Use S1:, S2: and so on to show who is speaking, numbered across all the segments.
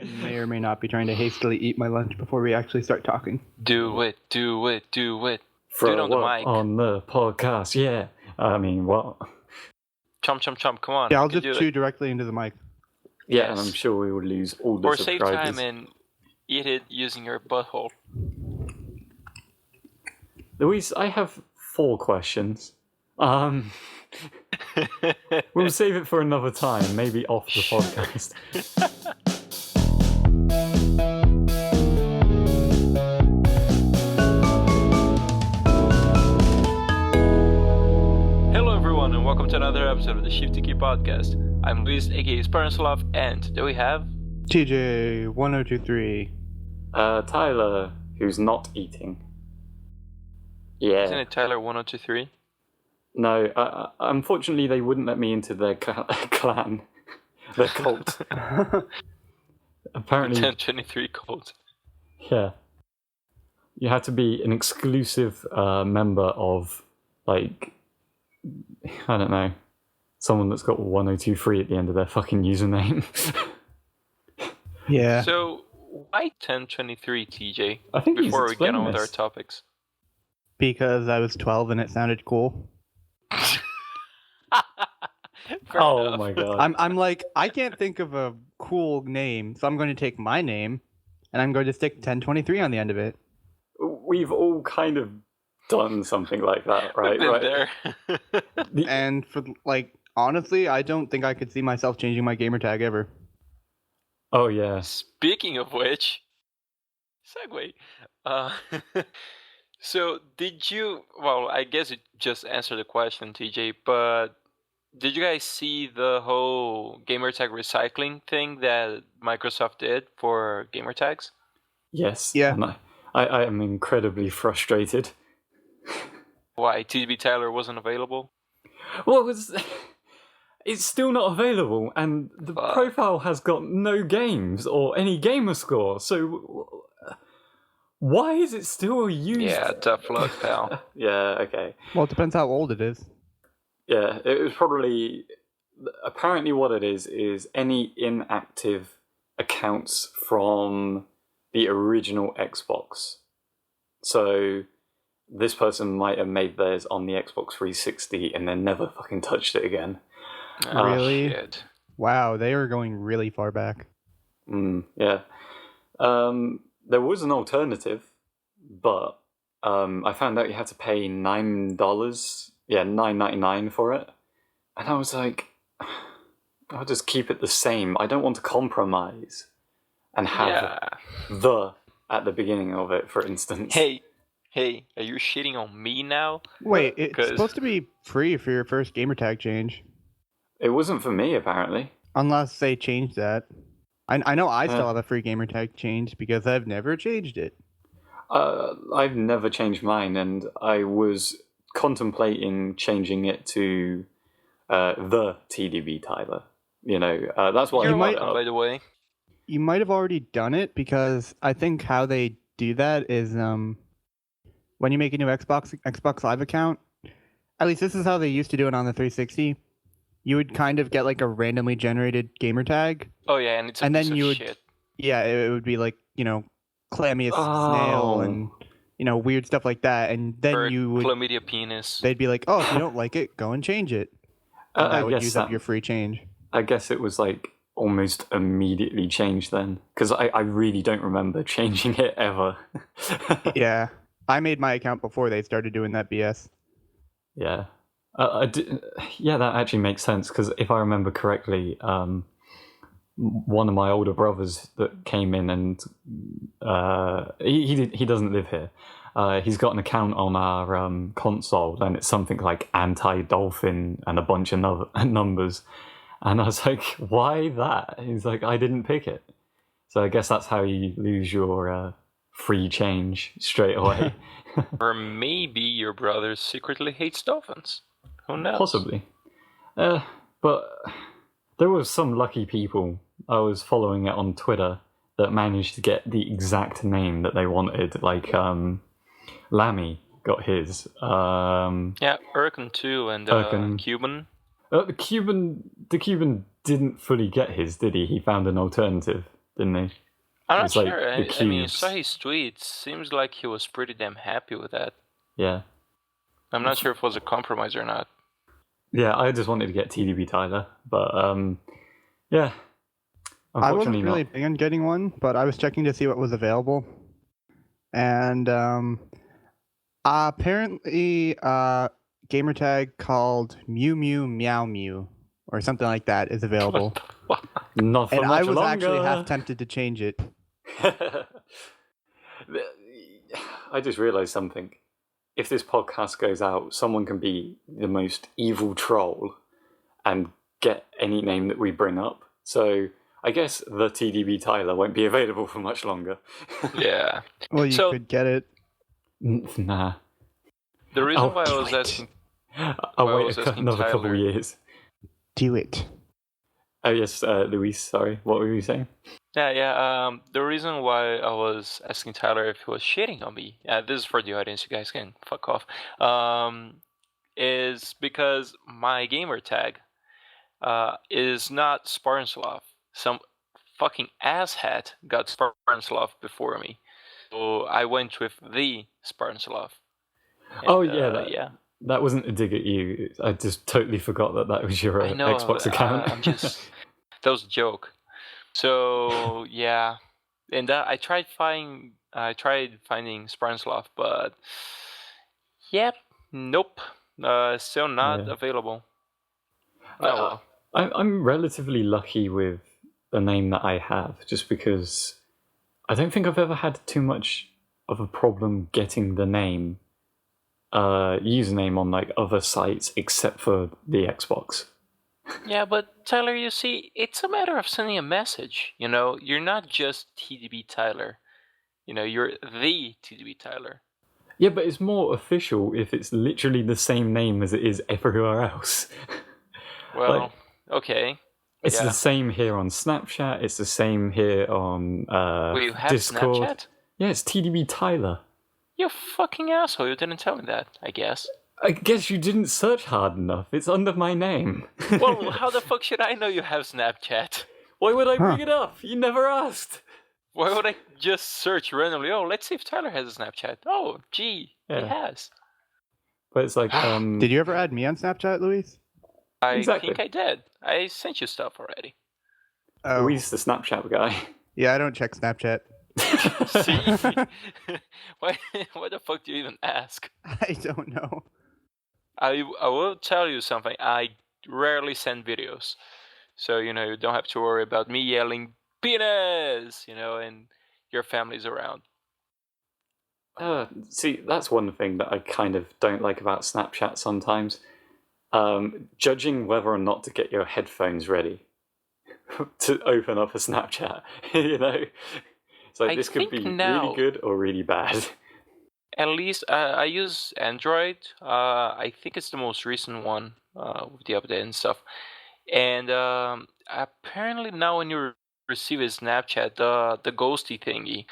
S1: may or may not be trying to hastily eat my lunch before we actually start talking.
S2: Do it.
S3: Throw
S2: Do it on the mic.
S3: on the podcast, yeah. I mean, what?
S2: Chomp, come on.
S1: Yeah, I'll just chew directly into the mic.
S3: Yeah,
S2: Yes.
S3: and I'm sure we will lose all the
S2: or
S3: subscribers.
S2: save time and eat it using your butthole.
S3: Louise, I have 4 questions. We'll save it for another time, maybe off the podcast.
S2: Hello everyone and welcome to another episode of the Shifty podcast. I'm Luis, aka SpartanSloth, and today we have...
S1: TJ 1023.
S3: Tyler, who's not eating. Yeah.
S2: Isn't it Tyler 1023?
S3: No, unfortunately they wouldn't let me into their clan. Their cult. Apparently...
S2: 1023 cult.
S3: Yeah. You had to be an exclusive member of, like, I don't know, someone that's got 1023 at the end of their fucking username.
S1: Yeah.
S2: So, why 1023, TJ?
S3: I think
S2: Before we get on with
S3: this.
S2: our topics.
S1: Because I was 12 and it sounded cool.
S3: Oh
S2: enough.
S3: my god.
S1: I'm like, I can't think of a cool name, so I'm going to take my name and I'm going to stick 1023 on the end of it.
S3: We've all kind of done something like that, right?
S2: We've been there.
S1: And for, like, honestly, I don't think I could see myself changing my gamertag ever.
S3: Oh yeah.
S2: Speaking of which, segue. So, did you... Well, I guess you just answered the question, TJ, but did you guys see the whole gamertag recycling thing that Microsoft did for gamertags?
S3: Yes.
S1: Yeah.
S3: And I am incredibly frustrated.
S2: Why, TDBTyler wasn't available?
S3: Well, it's still not available, and the profile has got no games or any gamer score, so why is it still used?
S2: Yeah, tough luck, pal.
S3: Yeah, okay.
S1: Well, it depends how old it is.
S3: Yeah, it was probably... Apparently what it is any inactive accounts from the original Xbox. So this person might have made theirs on the Xbox 360 and then never fucking touched it again.
S1: Really?
S2: Shit.
S1: Wow, they are going really far back.
S3: Yeah. There was an alternative, but I found out you had to pay $9. Yeah, $9.99 for it. And I was like, I'll just keep it the same. I don't want to compromise and have the at the beginning of it, for instance.
S2: Hey, are you shitting on me now?
S1: Wait, it's supposed to be free for your first gamertag change.
S3: It wasn't for me, apparently.
S1: Unless they change that. I know I still have a free gamertag change because I've never changed it.
S3: I've never changed mine, and I was contemplating changing it to the TDBTyler. You know, that's what
S2: You're
S3: I
S2: welcome, by the way.
S1: You might have already done it because I think how they do that is when you make a new Xbox Live account, at least this is how they used to do it on the 360. You would kind of get like a randomly generated gamertag.
S2: Oh yeah, and it's a
S1: and
S2: piece
S1: then
S2: of
S1: you would,
S2: shit.
S1: Yeah, it would be like, you know, clammiest snail and, you know, weird stuff like that. And then
S2: Bird,
S1: you would...
S2: chlamydia penis.
S1: They'd be like, oh, if you don't like it, go and change it. And that would use up your free change.
S3: I guess it was like almost immediately changed then, because I really don't remember changing it ever.
S1: Yeah, I made my account before they started doing that BS.
S3: Yeah, yeah, that actually makes sense, because if I remember correctly, one of my older brothers that came in and he doesn't live here. He's got an account on our console, and it's something like anti-dolphin and a bunch of numbers. And I was like, why that? He's like, I didn't pick it. So I guess that's how you lose your free change straight away.
S2: Or maybe your brother secretly hates dolphins. Who knows?
S3: Possibly. But there were some lucky people. I was following it on Twitter that managed to get the exact name that they wanted. Like, Lammy got his.
S2: Yeah, Urkin too, and Cuban.
S3: The Cuban didn't fully get his, did he? He found an alternative. didn't he?
S2: I'm not
S3: It's like
S2: sure.
S3: the
S2: I mean, I
S3: cubes.
S2: saw his tweets. Seems like he was pretty damn happy with that.
S3: Yeah.
S2: I'm not sure if it was a compromise or not.
S3: Yeah, I just wanted to get TDBTyler, but yeah.
S1: I wasn't
S3: Unfortunately
S1: really
S3: not.
S1: big on getting one, but I was checking to see what was available, and apparently, gamertag called Mew Mew Meow Mew or something like that is available.
S3: Not for
S1: And
S3: much
S1: I was
S3: longer.
S1: actually half tempted to change it.
S3: I just realised something. If this podcast goes out, someone can be the most evil troll and get any name that we bring up. So I guess the TDBTyler won't be available for much longer.
S2: Yeah.
S1: Well, you
S2: So-
S1: could get it.
S3: Nah.
S2: The reason
S3: I'll
S2: why I
S3: do
S2: was
S3: it.
S2: asking,
S3: I'll
S2: I
S3: wait
S2: was asking
S3: another couple
S2: Tyler.
S3: years.
S1: Do it.
S3: Oh yes, Luis, sorry. What were you saying?
S2: the reason why I was asking Tyler if he was shitting on me, this is for the audience, you guys can fuck off, is because my gamer tag is not SpartanSloth. Some fucking asshat got SpartanSloth before me. So I went with the SpartanSloth.
S3: Oh yeah, that wasn't a dig at you. I just totally forgot that was your
S2: I know,
S3: Xbox account.
S2: I'm just... That was a joke. So yeah, and I tried finding SpartanSloth, but yep, nope, still not
S3: Yeah.
S2: available. Oh well.
S3: I'm relatively lucky with the name that I have, just because I don't think I've ever had too much of a problem getting the name username on like other sites except for the Xbox.
S2: Yeah, but Tyler, you see, it's a matter of sending a message. You know, you're not just TDBTyler. You know, you're the TDBTyler.
S3: Yeah, but it's more official if it's literally the same name as it is everywhere else.
S2: Well,
S3: Like,
S2: okay.
S3: It's
S2: Yeah.
S3: the same here on Snapchat. It's the same here on
S2: Wait, you have
S3: Discord.
S2: Snapchat?
S3: Yeah, it's TDBTyler.
S2: You fucking asshole! You didn't tell me that. I guess.
S3: I guess you didn't search hard enough. It's under my name.
S2: Well, how the fuck should I know you have Snapchat?
S3: Why would I bring it up? You never asked.
S2: Why would I just search randomly? Oh, let's see if Tyler has a Snapchat. Oh, gee, he
S3: Yeah.
S2: has.
S3: But it's like,
S1: Did you ever add me on Snapchat, Luis?
S2: I
S3: Exactly.
S2: think I did. I sent you stuff already.
S1: Oh,
S3: Louise, the Snapchat guy.
S1: yeah, I don't check Snapchat.
S2: See? Why the fuck do you even ask?
S1: I don't know.
S2: I will tell you something. I rarely send videos. So, you don't have to worry about me yelling, penis, and your family's around.
S3: See, that's one thing that I kind of don't like about Snapchat sometimes. Judging whether or not to get your headphones ready to open up a Snapchat, It's like, this could be really good or really bad.
S2: At least I use Android. I think it's the most recent one with the update and stuff. And apparently now when you receive a Snapchat, the ghosty thingy,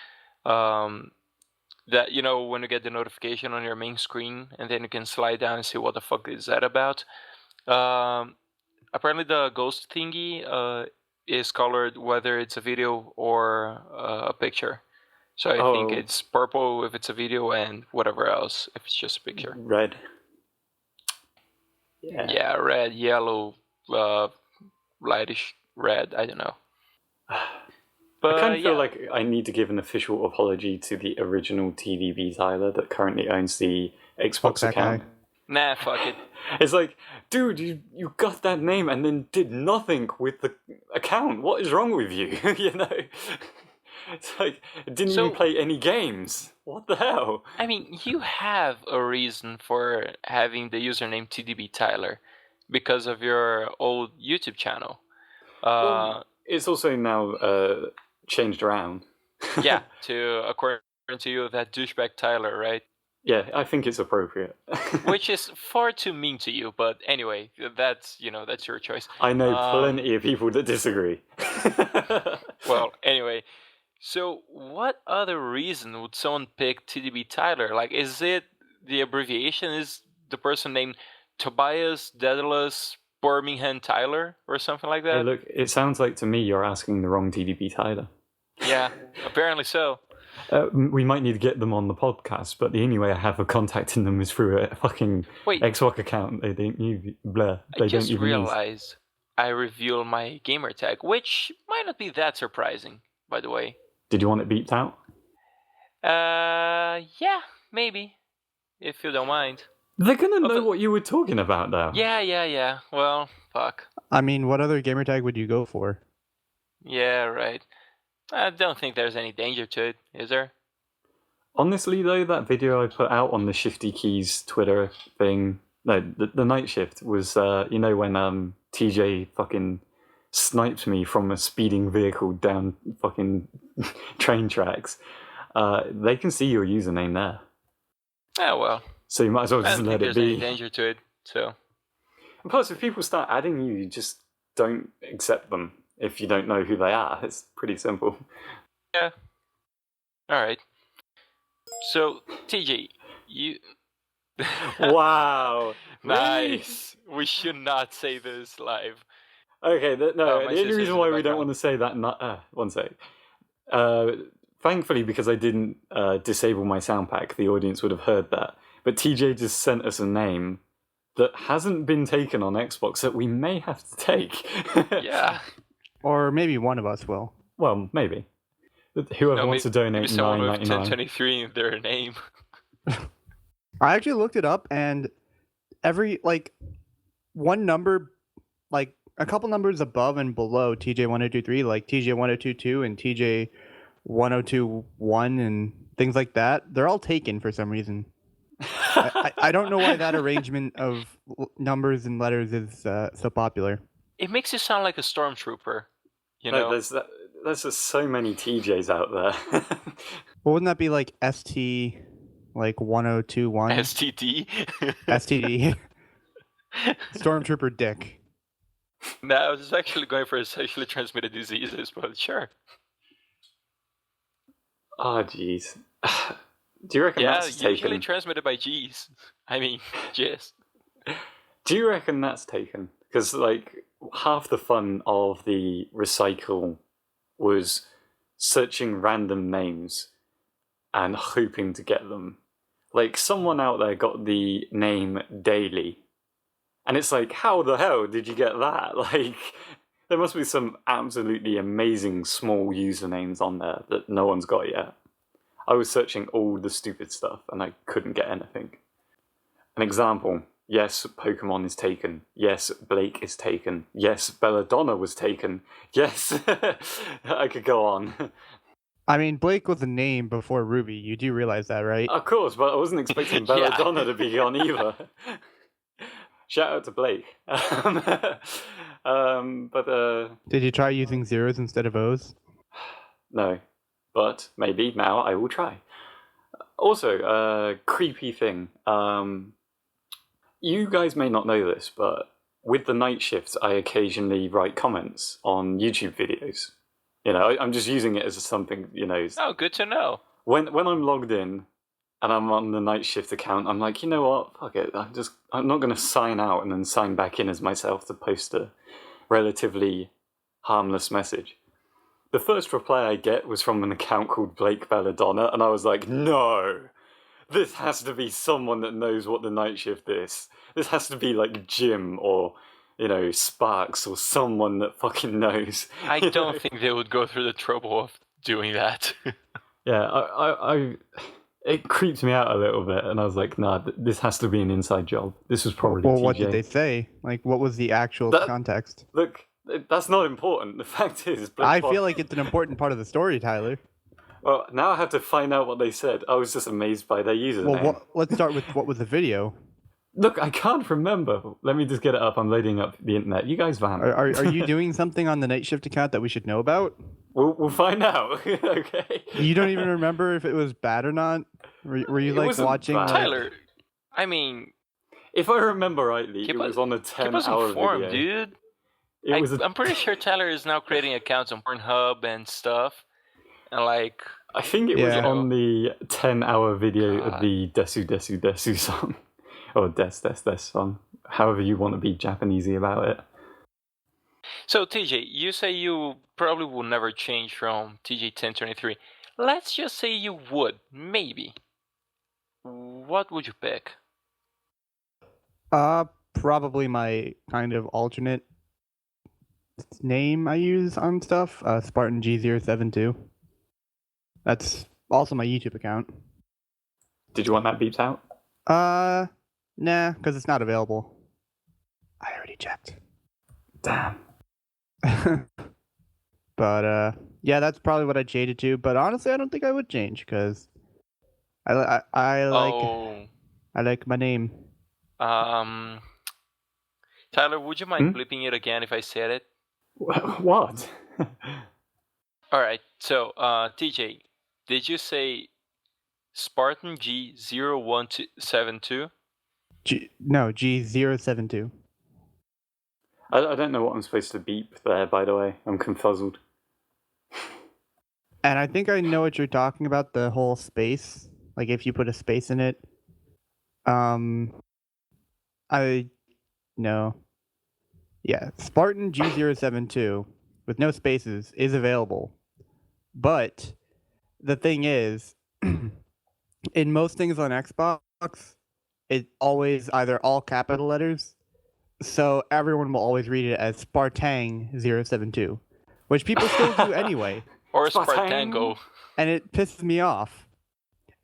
S2: that when you get the notification on your main screen, and then you can slide down and see what the fuck is that about. Apparently the ghost thingy is colored whether it's a video or a picture. So I think it's purple if it's a video and whatever else if it's just a picture.
S3: Red.
S2: Yeah, red, yellow, lightish red, I don't know. But
S3: I kind of feel like I need to give an official apology to the original TDBTyler that currently owns the Xbox
S1: that
S3: account.
S1: guy.
S2: Nah, fuck it.
S3: It's like, dude, you got that name and then did nothing with the account. What is wrong with you? It's like, didn't even play any games. What the hell?
S2: I mean, you have a reason for having the username TDBTyler because of your old YouTube channel.
S3: Well, it's also now changed around.
S2: Yeah, according to you, that douchebag Tyler, right?
S3: Yeah, I think it's appropriate.
S2: Which is far too mean to you, but anyway, that's your choice.
S3: I know plenty of people that disagree.
S2: Well, anyway, so what other reason would someone pick TDBTyler? Like, is it the abbreviation? Is the person named Tobias Daedalus Birmingham Tyler or something like that?
S3: Hey, look, it sounds like to me you're asking the wrong TDBTyler.
S2: Yeah, apparently so.
S3: We might need to get them on the podcast, but the only way I have of contacting them is through a fucking
S2: Wait,
S3: Xbox account. They don't use. Blur. They
S2: I
S3: don't
S2: just
S3: even use.
S2: realized I revealed my gamer tag, which might not be that surprising, by the way.
S3: Did you want it beeped out?
S2: Yeah, maybe, if you don't mind.
S3: They're gonna know what you were talking about, though.
S2: Yeah. Well, fuck.
S1: I mean, what other gamer tag would you go for?
S2: Yeah, right. I don't think there's any danger to it, is there?
S3: Honestly, though, that video I put out on the Shifty Keys Twitter thing, no, the night shift was, you know, when TJ fucking sniped me from a speeding vehicle down fucking train tracks. They can see your username there.
S2: Oh, well.
S3: So you might as well
S2: I
S3: just
S2: don't
S3: let
S2: think
S3: it
S2: there's
S3: be.
S2: any danger to it, so.
S3: And plus, if people start adding you, you just don't accept them if you don't know who they are. It's pretty simple.
S2: Yeah. Alright. So, TJ, you...
S3: Wow.
S2: Nice. We should not say this live.
S3: Okay,
S2: Oh, my
S3: the only
S2: sister's
S3: reason
S2: in
S3: why
S2: the
S3: we don't
S2: background.
S3: want to say that... one sec. Thankfully, because I didn't disable my sound pack, the audience would have heard that. But TJ just sent us a name that hasn't been taken on Xbox that we may have to take.
S2: Yeah.
S1: Or maybe one of us will.
S3: Well, maybe. Whoever wants to donate
S2: maybe someone with
S3: $9.99.
S2: 1023 in their name.
S1: I actually looked it up, and every one number, like a couple numbers above and below TJ1023, like TJ1022 and TJ1021 and things like that, they're all taken for some reason. I don't know why that arrangement of numbers and letters is so popular.
S2: It makes you sound like a stormtrooper, you know?
S3: There's just so many TJs out there.
S1: Well, wouldn't that be like ST, like 1021?
S2: STD?
S1: STD. Stormtrooper Dick.
S2: No, I was actually going for sexually transmitted diseases, but sure.
S3: Oh, jeez. Do you reckon that's
S2: usually
S3: taken?
S2: transmitted by G's. I mean, jizz.
S3: Do you reckon that's taken? Because, like, half the fun of the recycle was searching random names and hoping to get them. Like, someone out there got the name Daily. And it's like, how the hell did you get that? Like, there must be some absolutely amazing small usernames on there that no one's got yet. I was searching all the stupid stuff and I couldn't get anything. An example, yes, Pokemon is taken. Yes, Blake is taken. Yes, Belladonna was taken. Yes, I could go on.
S1: I mean, Blake was a name before Ruby. You do realize that, right?
S3: Of course, but I wasn't expecting Belladonna to be on either. Shout out to Blake.
S1: Did you try using zeros instead of O's?
S3: No, but maybe now I will try. Also, creepy thing. You guys may not know this, but with the night shifts, I occasionally write comments on YouTube videos. You know, I'm just using it as something, you know.
S2: Oh, good to know.
S3: When I'm logged in and I'm on the night shift account, I'm like, you know what? Fuck it. I'm not going to sign out and then sign back in as myself to post a relatively harmless message. The first reply I get was from an account called Blake Belladonna, and I was like, no, this has to be someone that knows what the night shift is. This has to be like Jim or, you know, Sparks or someone that fucking knows.
S2: I don't think they would go through the trouble of doing that.
S3: Yeah, it creeps me out a little bit, and I was like, nah, this has to be an inside job. This was probably
S1: Well,
S3: TJ.
S1: what did they say? Like, what was the actual context?
S3: Look, that's not important. The fact is...
S1: I feel like it's an important part of the story, Tyler.
S3: Well, now I have to find out what they said. I was just amazed by their username.
S1: Well, let's start with what was the video.
S3: Look, I can't remember. Let me just get it up. I'm loading up the internet. You guys vamp.
S1: Are you doing something on the night shift account that we should know about?
S3: We'll find out. Okay.
S1: You don't even remember if it was bad or not? Were you like watching?
S3: Bad.
S2: Tyler, I mean,
S3: if I remember rightly, it was on a 10-hour
S2: video.
S3: video.
S2: Dude. I'm pretty sure Tyler is now creating accounts on Pornhub and stuff. And like,
S3: I think it was on the 10-hour video of the Desu Desu Desu song. Or Des song. However you want to be Japanesey about it.
S2: So TJ, you say you probably will never change from TJ1023. Let's just say you would, maybe. What would you pick?
S1: Probably my kind of alternate name I use on stuff, Spartan G072. That's also my YouTube account.
S3: Did you want that beeped out?
S1: Nah, because it's not available. I already checked.
S3: Damn.
S1: But yeah, that's probably what I jaded to. But honestly, I don't think I would change because I like my name.
S2: Tyler, would you mind bleeping it again if I said it?
S3: What?
S2: All right. So, TJ, did you say Spartan G0172?
S1: No, G072.
S3: I don't know what I'm supposed to beep there, by the way. I'm confuzzled.
S1: And I think I know what you're talking about, the whole space. Like if you put a space in it. I know. Yeah, Spartan G072 with no spaces is available. But the thing is, in most things on Xbox, it's always either all capital letters. So everyone will always read it as Spartang072, which people still do anyway.
S2: Or Spartango.
S1: And it pisses me off.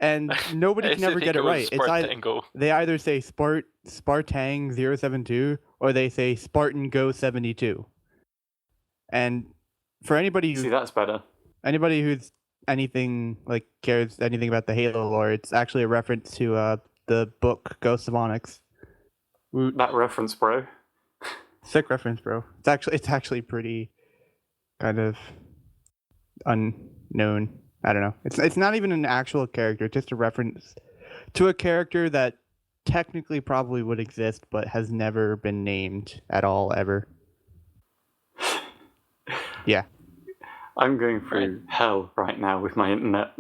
S1: And nobody can ever get it right. It's they either say Spartang072 or they say Spartan Go 72. And for anybody who
S3: that's better.
S1: Anybody who's cares anything about the Halo lore, it's actually a reference to the book Ghosts of Onyx.
S3: That reference, bro.
S1: Sick reference, bro. It's actually pretty kind of unknown. I don't know. It's not even an actual character. It's just a reference to a character that technically probably would exist, but has never been named at all ever. Yeah.
S3: I'm going through hell right now with my internet.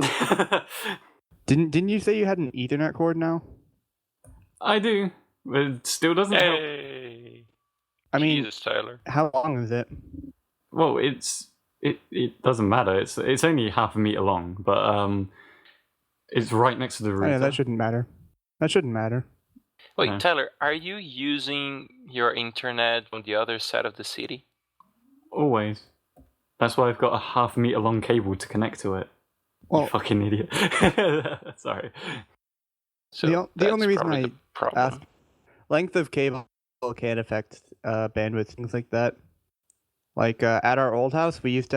S1: Didn't you say you had an Ethernet cord now?
S3: I do, but it still doesn't help.
S1: I mean,
S2: Jesus, Tyler.
S1: How long is it?
S3: Well, it doesn't matter. It's only half a meter long, but it's right next to the router.
S1: Oh, yeah, that shouldn't matter.
S2: Wait,
S3: No.
S2: Tyler, are you using your internet on the other side of the city?
S3: Always. That's why I've got a half a meter long cable to connect to it.
S1: Well,
S3: you fucking idiot. Sorry.
S2: So
S1: the only reason I
S2: asked,
S1: length of cable can affect bandwidth, things like that. Like at our old house, we had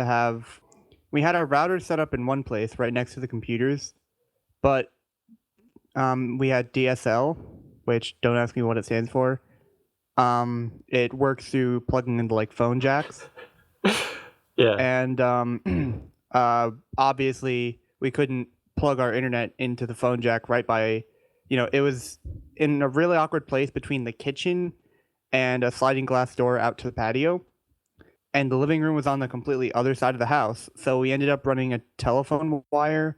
S1: our router set up in one place right next to the computers, but we had DSL, which don't ask me what it stands for. It works through plugging into like phone jacks.
S3: Yeah.
S1: And obviously we couldn't plug our internet into the phone jack right by, it was in a really awkward place between the kitchen and a sliding glass door out to the patio. And the living room was on the completely other side of the house. So we ended up running a telephone wire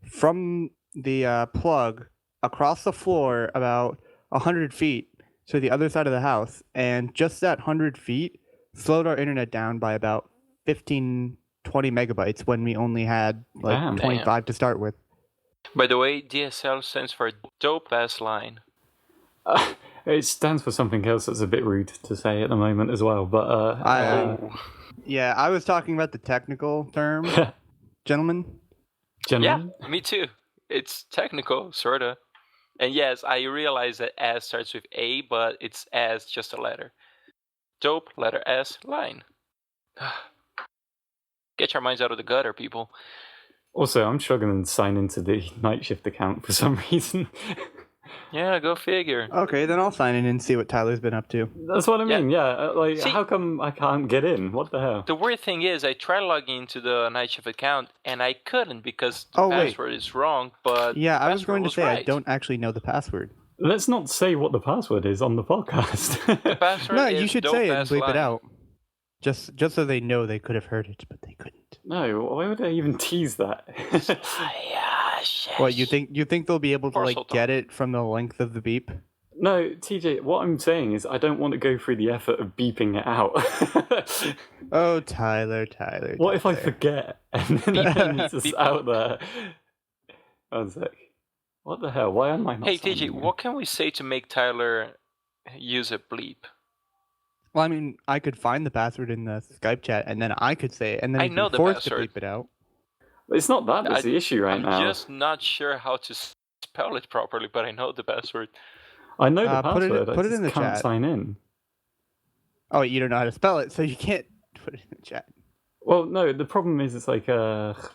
S1: from the plug across the floor about 100 feet to the other side of the house. And just that 100 feet slowed our internet down by about 15, 20 megabytes when we only had 25 to start with.
S2: By the way, DSL stands for dope ass line.
S3: It stands for something else that's a bit rude to say at the moment as well, but
S1: I was talking about the technical term, gentlemen.
S2: Yeah, me too. It's technical, sorta. And yes, I realize that S starts with A, but it's S just a letter. Dope, letter S, line. Get your minds out of the gutter, people.
S3: Also, I'm struggling to sign into the night shift account for some reason.
S2: Yeah, go figure.
S1: Okay, then I'll sign in and see what Tyler's been up to.
S3: That's what I mean, yeah. How come I can't get in? What the hell?
S2: The weird thing is, I tried logging into the night shift account, and I couldn't because the password is wrong, but
S1: yeah, I was going to say,
S2: right.
S1: I don't actually know the password.
S3: Let's not say what the password is on the podcast.
S2: The password
S1: no,
S2: is
S1: you should say it and bleep
S2: line.
S1: it out. Just so they know they could have heard it, but they couldn't.
S3: No, why would I even tease that?
S1: What, you think they'll be able to get it from the length of the beep?
S3: No, TJ, what I'm saying is I don't want to go through the effort of beeping it out.
S1: Oh, Tyler.
S3: What if I forget and then it's just
S2: Beep.
S3: out there? One sec. What the hell? Why am I not
S2: Hey,
S3: signing
S2: TJ,
S3: in?
S2: what can we say to make Tyler use a bleep?
S1: Well, I mean, I could find the password in the Skype chat, and then I could say it, and then
S2: I
S1: he'd
S2: know
S1: be
S2: the
S1: forced to
S2: password.
S1: bleep it out.
S3: It's not that that's the issue right
S2: I'm
S3: now.
S2: just not sure how to spell it properly, but I know the password.
S3: I know the
S1: Put it-
S3: password.
S1: put
S3: I
S1: it
S3: just
S1: in the
S3: can't
S1: chat.
S3: sign in.
S1: Oh, you don't know how to spell it, so you can't put it in the chat.
S3: Well, no. The problem is, it's like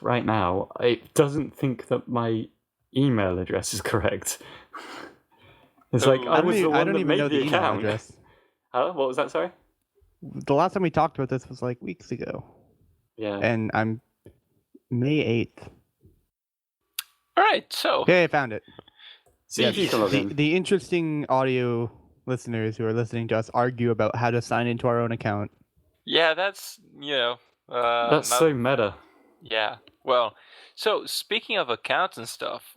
S3: right now it doesn't think that my email address is correct. It's like
S2: Oh.
S3: I was the
S1: I
S3: one
S1: don't
S3: that
S1: even
S3: made
S1: know
S3: the
S1: the email
S3: account.
S1: address.
S3: Huh? What was that? Sorry.
S1: The last time we talked about this was like weeks ago,
S3: Yeah.
S1: and I'm May 8th.
S2: All right, so
S1: Okay, I found it.
S3: See if you can log in.
S1: The interesting audio listeners who are listening to us argue about how to sign into our own account.
S2: yeah, that's
S3: That's so meta.
S2: Yeah. Well, so speaking of accounts and stuff,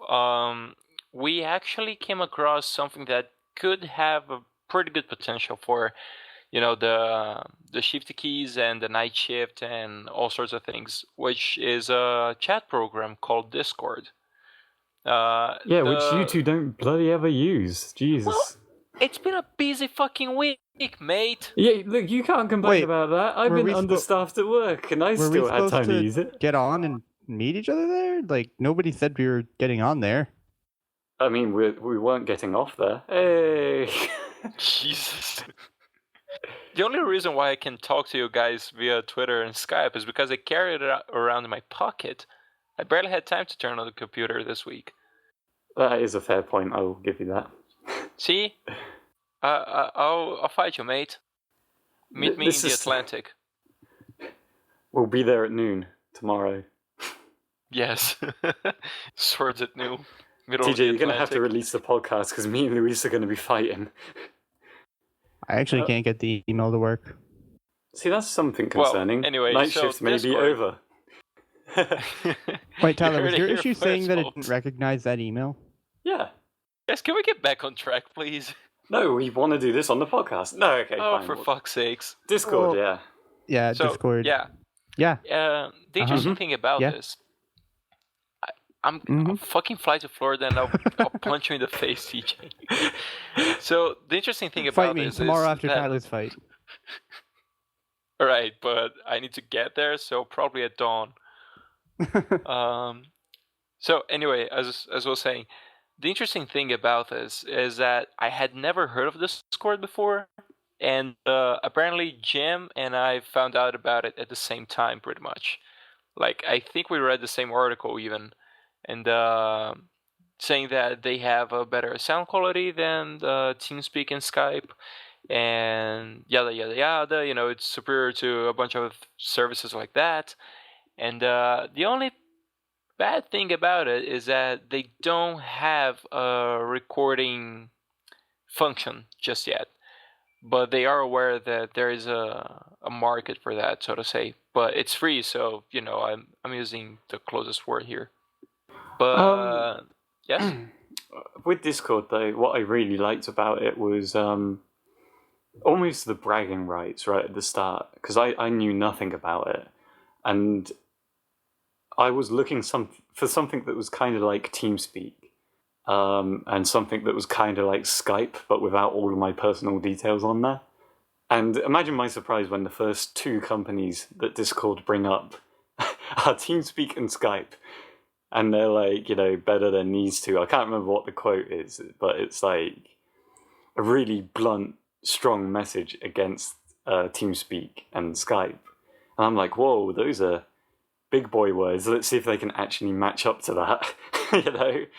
S2: we actually came across something that could have a pretty good potential for, the Shifty keys and the night shift and all sorts of things, which is a chat program called Discord.
S3: Which you two don't bloody ever use. Jesus.
S2: Well, it's been a busy fucking week, mate.
S3: Yeah, look, you can't complain
S1: Wait,
S3: about that. I've
S1: were
S3: been
S1: we
S3: understaffed at work, and I
S1: Were we
S3: still had
S1: supposed
S3: time to
S1: to
S3: use it.
S1: get on and meet each other there? Like, nobody said we were getting on there.
S3: I mean, we weren't getting off there. Hey.
S2: Jesus. The only reason why I can talk to you guys via Twitter and Skype is because I carry it around in my pocket. I barely had time to turn on the computer this week.
S3: That is a fair point. I will give you that.
S2: See? I'll fight you, mate. Meet me in the Atlantic.
S3: We'll be there at noon tomorrow.
S2: Yes. Swords at noon. Middle
S3: TJ,
S2: of the
S3: you're going to have to
S2: Atlantic.
S3: release the podcast because me and Luis are going to be fighting.
S1: I actually can't get the email to work.
S3: See, that's something concerning.
S2: Well, anyway,
S3: Night
S2: so
S3: shifts may be
S2: Discord.
S3: over.
S1: Wait, Tyler,
S2: You
S1: was
S2: heard
S1: your
S2: it here
S1: issue saying
S2: first,
S1: that it
S2: folks.
S1: didn't recognize that email?
S3: Yeah.
S2: Guys, can we get back on track, please?
S3: No, we want to do this on the podcast. No, okay,
S2: Oh,
S3: fine.
S2: for fuck's sakes.
S3: Discord,
S1: Oh.
S3: yeah.
S1: Yeah,
S2: So,
S1: Discord.
S2: yeah.
S1: Yeah.
S2: The interesting thing about
S1: Yeah.
S2: this, I'll fucking fly to Florida and I'll punch you in the face, TJ. So the interesting thing about
S1: Fight me
S2: this
S1: tomorrow
S2: is
S1: after
S2: that,
S1: Tyler's fight.
S2: all right, but I need to get there, so probably at dawn. So anyway, as I was saying, the interesting thing about this is that I had never heard of this Discord before, and apparently Jim and I found out about it at the same time, pretty much. Like, I think we read the same article even, and saying that they have a better sound quality than TeamSpeak and Skype, and yada yada yada. It's superior to a bunch of services like that. And the only bad thing about it is that they don't have a recording function just yet. But they are aware that there is a market for that, so to say. But it's free, so I'm using the closest word here. But yes.
S3: With Discord, though, what I really liked about it was almost the bragging rights right at the start, because I knew nothing about it, and I was looking for something that was kind of like TeamSpeak, and something that was kind of like Skype, but without all of my personal details on there. And imagine my surprise when the first two companies that Discord bring up are TeamSpeak and Skype. And they're like, better than these two. I can't remember what the quote is, but it's like a really blunt, strong message against TeamSpeak and Skype. And I'm like, whoa, those are big boy words. Let's see if they can actually match up to that.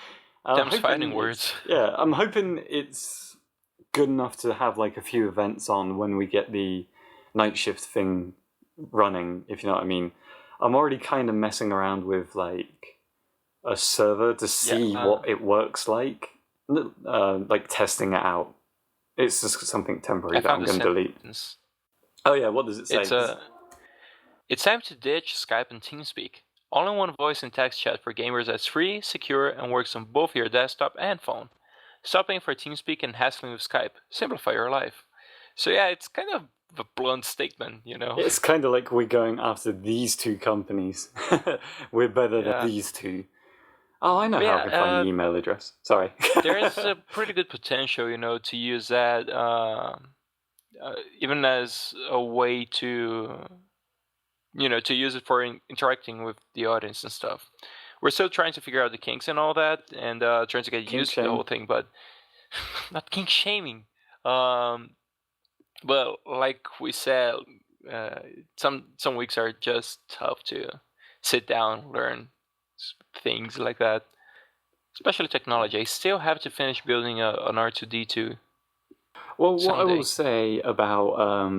S2: Them's fighting words.
S3: Yeah, I'm hoping it's good enough to have like a few events on when we get the night shift thing running, if you know what I mean. I'm already kind of messing around with like a server to see what it works like testing it out. It's just something temporary that I'm going to delete. Oh yeah, what does it say?
S2: It's time to ditch Skype and TeamSpeak. All-in-one voice and text chat for gamers that's free, secure, and works on both your desktop and phone. Stop paying for TeamSpeak and hassling with Skype. Simplify your life. So yeah, it's kind of a blunt statement, you know.
S3: It's kind of like we're going after these two companies. We're better than these two. Oh, I know how I can find the email address. Sorry.
S2: There's a pretty good potential, you know, to use that even as a way to, you know, to use it for interacting with the audience and stuff. We're still trying to figure out the kinks and all that, and trying to get used to the whole thing, but not kink shaming. But like we said, some weeks are just tough to sit down, learn things like that. Especially technology. I still have to finish building an R2D2.
S3: Well,
S2: someday.
S3: what I will say about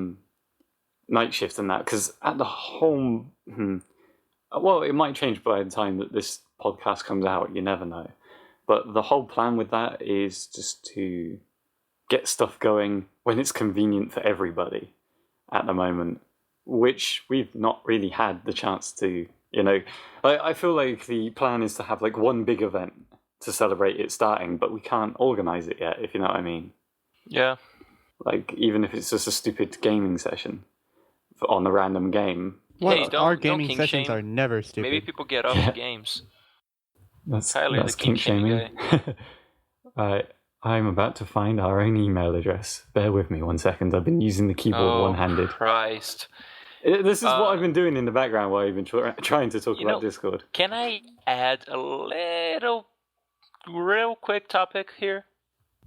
S3: Night Shift and that, because at the whole... well, it might change by the time that this podcast comes out, you never know. But the whole plan with that is just to get stuff going when it's convenient for everybody at the moment, which we've not really had the chance to, you know. I feel like the plan is to have like one big event to celebrate it starting, but we can't organize it yet, if you know what I mean.
S2: Yeah.
S3: Like, even if it's just a stupid gaming session on a random game.
S1: Well,
S2: Hey,
S1: our
S2: don't
S1: gaming
S2: kink
S1: sessions
S2: shame.
S1: are never stupid.
S2: Maybe people get off the games.
S3: That's
S2: Tyler, the kink shaming
S3: guy. I'm about to find our own email address. Bear with me 1 second. I've been using the keyboard one-handed.
S2: Christ.
S3: This is what I've been doing in the background while I've been trying to talk about Discord.
S2: Can I add a real quick topic here?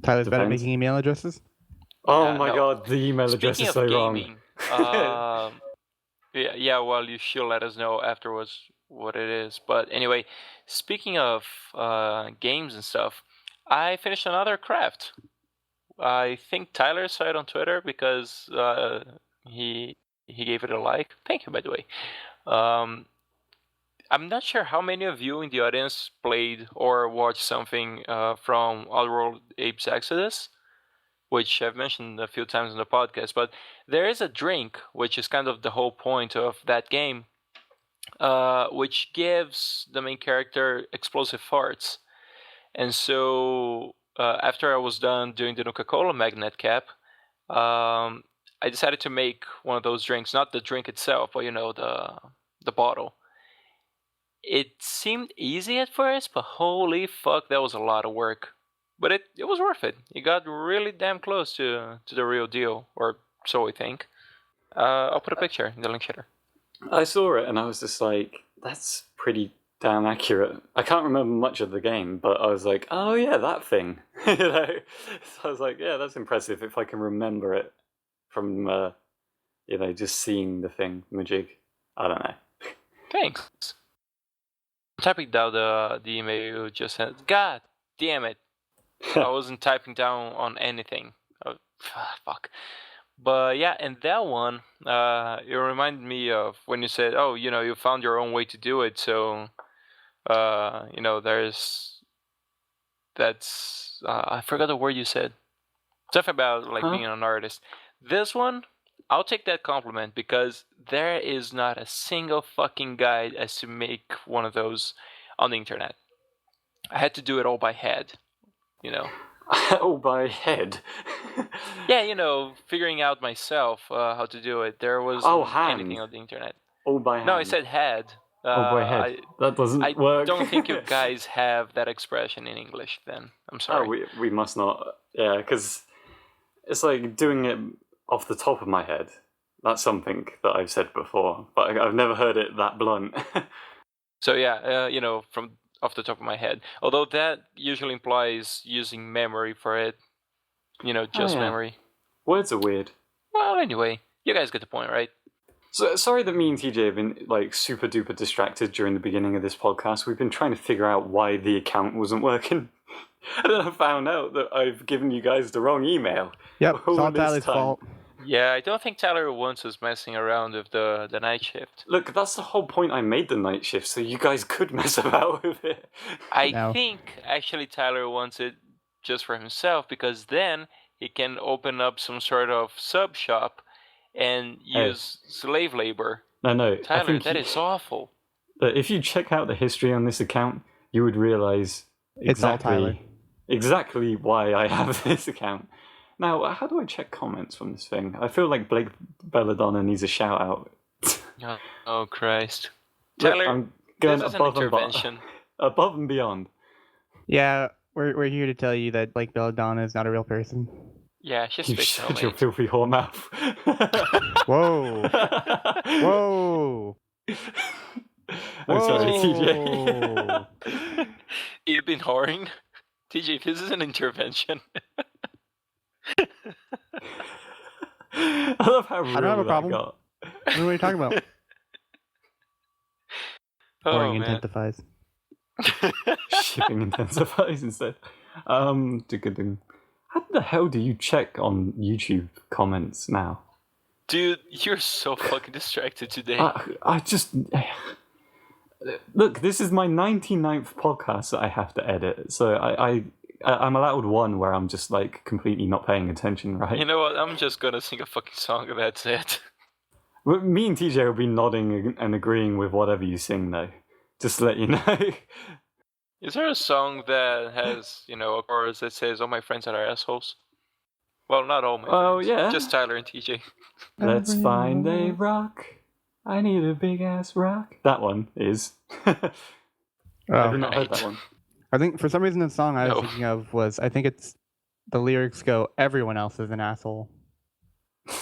S1: Tyler's better at making email addresses?
S3: Oh my god, the email address is so
S2: gaming,
S3: wrong.
S2: yeah, well, you should let us know afterwards what it is. But anyway, speaking of games and stuff, I finished another craft. I think Tyler saw it on Twitter because he gave it a like. Thank you, by the way. I'm not sure how many of you in the audience played or watched something from Oddworld Apes Exodus, which I've mentioned a few times in the podcast, but there is a drink, which is kind of the whole point of that game, which gives the main character explosive farts. And so after I was done doing the Nuka-Cola magnet cap, I decided to make one of those drinks, not the drink itself, but, you know, the bottle. It seemed easy at first, but holy fuck, that was a lot of work. But it was worth it. It got really damn close to the real deal, or so I think. I'll put a picture in the link shader.
S3: I saw it and I was just like, that's pretty damn accurate. I can't remember much of the game, but I was like, oh yeah, that thing. You know? So I was like, yeah, that's impressive if I can remember it from, you know, just seeing the thing, Majig. I don't know.
S2: Thanks. I'm typing down the email you just sent. God damn it. I wasn't typing down on anything. Oh, fuck. But yeah, and that one, it reminded me of when you said, oh, you know, you found your own way to do it. So, you know, I forgot the word you said. Stuff about like being an artist. This one, I'll take that compliment because there is not a single fucking guide as to make one of those on the internet. I had to do it all by head, you know.
S3: All by head?
S2: Yeah, you know, figuring out myself how to do it. There was anything on the internet.
S3: All by hand?
S2: No, I said head.
S3: All by head. That doesn't work.
S2: I don't think you guys have that expression in English then. I'm sorry.
S3: Oh, we must not. Yeah, because it's like doing it off the top of my head. That's something that I've said before, but I've never heard it that blunt.
S2: So yeah, you know, from off the top of my head. Although that usually implies using memory for it. You know, just memory.
S3: Words are weird.
S2: Well, anyway, you guys get the point, right?
S3: So sorry that me and TJ have been like super duper distracted during the beginning of this podcast. We've been trying to figure out why the account wasn't working. And then I found out that I've given you guys the wrong email.
S1: Yep, it's all Tyler's fault.
S2: Yeah, I don't think Tyler wants us messing around with the night shift.
S3: Look, that's the whole point I made the night shift, so you guys could mess about with it.
S2: I think, actually, Tyler wants it just for himself, because then he can open up some sort of sub shop and use slave labor.
S3: No.
S2: Tyler, that is awful.
S3: If you check out the history on this account, you would realize
S1: It's all Tyler.
S3: exactly why I have this account. Now, how do I check comments from this thing? I feel like Blake Belladonna needs a shout out.
S2: Oh Christ,
S3: Look,
S2: Tyler,
S3: I'm going
S2: this is an
S3: above
S2: intervention.
S3: above and beyond.
S1: Yeah, we're here to tell you that Blake Belladonna is not a real person.
S2: Yeah, she's
S3: You
S2: fictional.
S3: shut your
S2: mate.
S3: filthy whore mouth.
S1: Whoa! Whoa!
S3: I'm sorry,
S1: Whoa!
S3: TJ.
S2: You've been whoring? TJ, this is an intervention.
S3: I love how real
S1: don't have a
S3: that
S1: problem.
S3: got.
S1: What are you talking about?
S2: Oh,
S1: Whoring
S2: man.
S1: intensifies.
S3: Shipping intensifies instead. How the hell do you check on YouTube comments now?
S2: Dude, you're so fucking distracted today.
S3: I just... Look, this is my 99th podcast that I have to edit, so I'm allowed one where I'm just like completely not paying attention, right?
S2: You know what? I'm just gonna sing a fucking song and that's it.
S3: Me and TJ will be nodding and agreeing with whatever you sing, though. Just to let you know.
S2: Is there a song that has, a chorus that says, "All my friends are assholes"? Well, not all my friends.
S3: Oh, yeah.
S2: Just Tyler and TJ.
S3: Let's find a rock. I need a big ass rock. That one is. Have you not heard that one?
S1: I think for some reason the song I was
S2: No.
S1: thinking of was, I think it's, the lyrics go, "Everyone else is an asshole."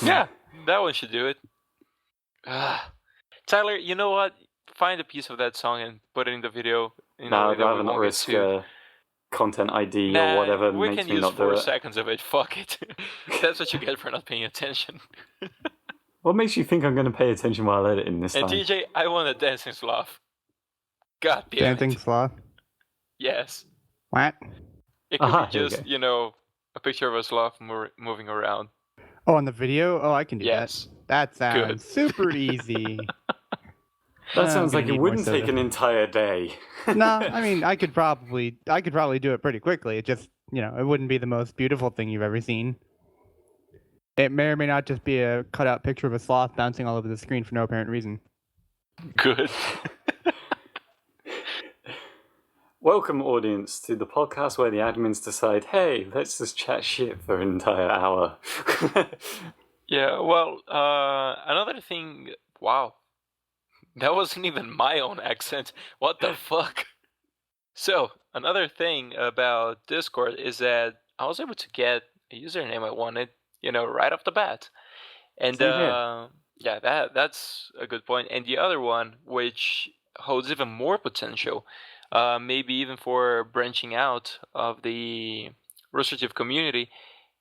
S2: Yeah, that one should do it. Tyler, you know what? Find a piece of that song and put it in the video.
S3: No, I'd rather not risk content ID or whatever
S2: we
S3: makes
S2: can
S3: me
S2: use
S3: not do
S2: 4
S3: it.
S2: seconds of it. Fuck it. That's what you get for not paying attention.
S3: What makes you think I'm going to pay attention while editing this
S2: And
S3: time?
S2: TJ, I want a dancing sloth. God damn
S1: Dancing
S2: it.
S1: sloth?
S2: Yes.
S1: What?
S2: It could
S3: Aha,
S2: be
S3: here we
S2: just, a picture of a sloth moving around.
S1: Oh, on the video? Oh, I can do
S2: Yes.
S1: that. That sounds
S2: Good.
S1: super easy.
S3: That
S1: I'm
S3: sounds
S1: gonna
S3: like it
S1: need more
S3: wouldn't
S1: soda.
S3: take an entire day.
S1: No, I mean, I could probably do it pretty quickly. It just, it wouldn't be the most beautiful thing you've ever seen. It may or may not just be a cutout picture of a sloth bouncing all over the screen for no apparent reason.
S2: Good.
S3: Welcome, audience, to the podcast where the admins decide, hey, let's just chat shit for an entire hour.
S2: Yeah, well, another thing... Wow. That wasn't even my own accent. What the fuck? So, another thing about Discord is that I was able to get a username I wanted, right off the bat. And,
S3: Same here.
S2: yeah, that's a good point. And the other one, which holds even more potential, maybe even for branching out of the restrictive community,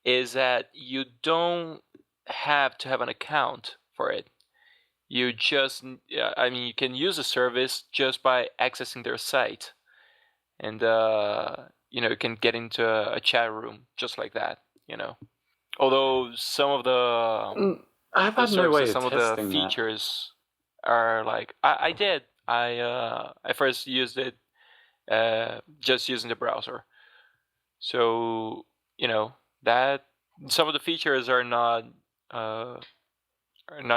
S2: is that you don't have to have an account for it. You just, you can use the service just by accessing their site. And, you can get into a chat room just like that, Although some of the...
S3: I've had no way of
S2: some of the
S3: testing that.
S2: features are like... I did. I first used it just using the browser. So, that... Some of the features are not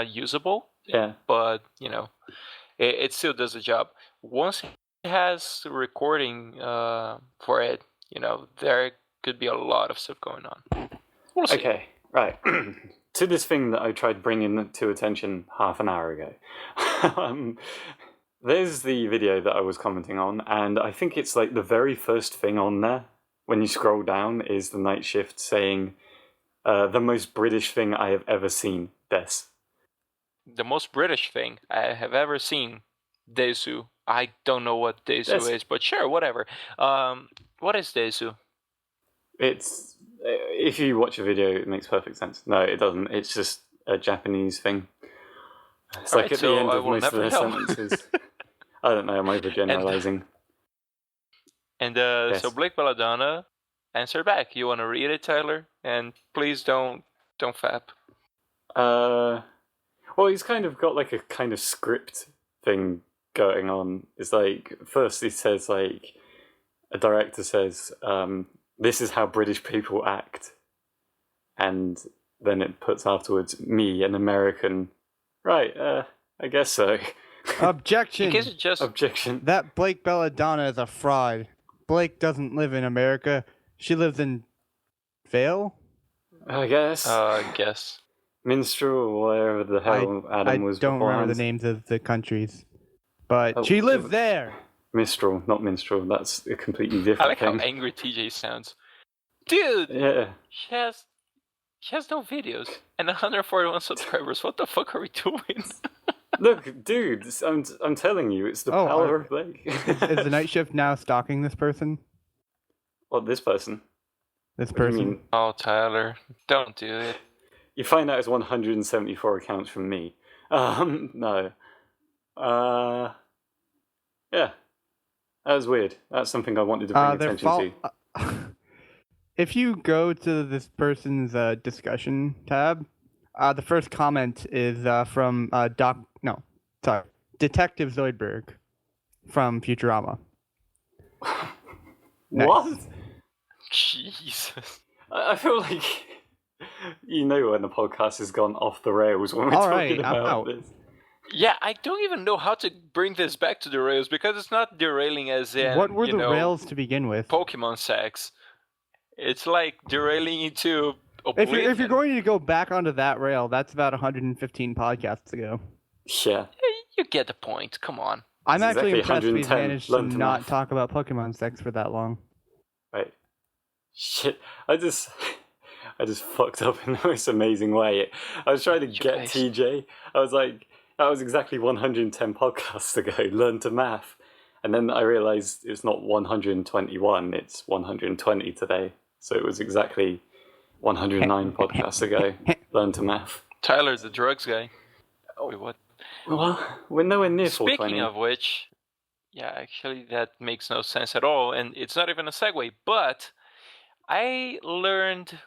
S2: usable.
S3: Yeah.
S2: But, it still does the job. Once it has recording for it, there could be a lot of stuff going on. We'll see.
S3: Okay, right. To this thing that I tried bringing to attention half an hour ago. There's the video that I was commenting on, and I think it's like the very first thing on there, when you scroll down, is the Night Shift saying, the most British thing I have ever seen, Des.
S2: The most British thing I have ever seen, Desu. I don't know what Desu is, but sure, whatever. What is Desu?
S3: It's... If you watch a video, it makes perfect sense. No, it doesn't. It's just a Japanese thing. It's like at the end of most of their sentences. I don't know, I'm overgeneralizing.
S2: And
S3: Yes.
S2: So Blake Belladonna, answer back. You want to read it, Tyler? And please don't fap.
S3: Well, he's kind of got like a kind of script thing going on. It's like, first he says, like, a director says, this is how British people act. And then it puts afterwards, me, an American. Right, I guess so.
S1: Objection!
S2: In case it just...
S3: Objection.
S1: That Blake Belladonna is a fraud. Blake doesn't live in America. She lives in Vale.
S3: I guess. Minstrel, or wherever the hell Adam was
S1: I don't remember the
S3: beforehand.
S1: names of the countries, but
S3: Oh,
S1: she lives there.
S3: Mistral, not minstrel. That's a completely
S2: I
S3: different
S2: like
S3: thing.
S2: how angry TJ sounds. Dude,
S3: Yeah.
S2: she has no videos and 141 subscribers. What the fuck are we doing?
S3: Look, dude, I'm telling you, it's the power of Blake.
S1: Is the night shift now stalking this person?
S3: What, this person?
S1: This
S3: What do you
S1: person?
S3: mean?
S2: Oh, Tyler, don't do it.
S3: You find out it's 174 accounts from me. No. Yeah. That was weird. That's something I wanted to bring attention to.
S1: If you go to this person's discussion tab, the first comment is from Detective Zoidberg from Futurama. Nice.
S3: What?
S2: Jesus.
S3: I feel like you know when the podcast has gone off the rails when we're talking about this.
S2: Yeah, I don't even know how to bring this back to the rails because it's not derailing as in
S1: what were the rails to begin with?
S2: Pokemon sex. It's like derailing into oblivion.
S1: If you're going to go back onto that rail, that's about 115 podcasts ago.
S3: Yeah.
S2: You get the point. Come on.
S1: I'm actually impressed we've
S3: 110.
S1: managed to not talk about Pokemon sex for that long.
S3: Right. Shit. I just fucked up in the most amazing way. I was trying to get TJ. I was like, that was exactly 110 podcasts ago. Learn to math. And then I realized it's not 121, it's 120 today. So it was exactly 109 podcasts ago. Learn to math.
S2: Tyler's the drugs guy. Wait, what?
S3: Well, we're nowhere near 420.
S2: Speaking of which, yeah, actually that makes no sense at all. And it's not even a segue. But I learned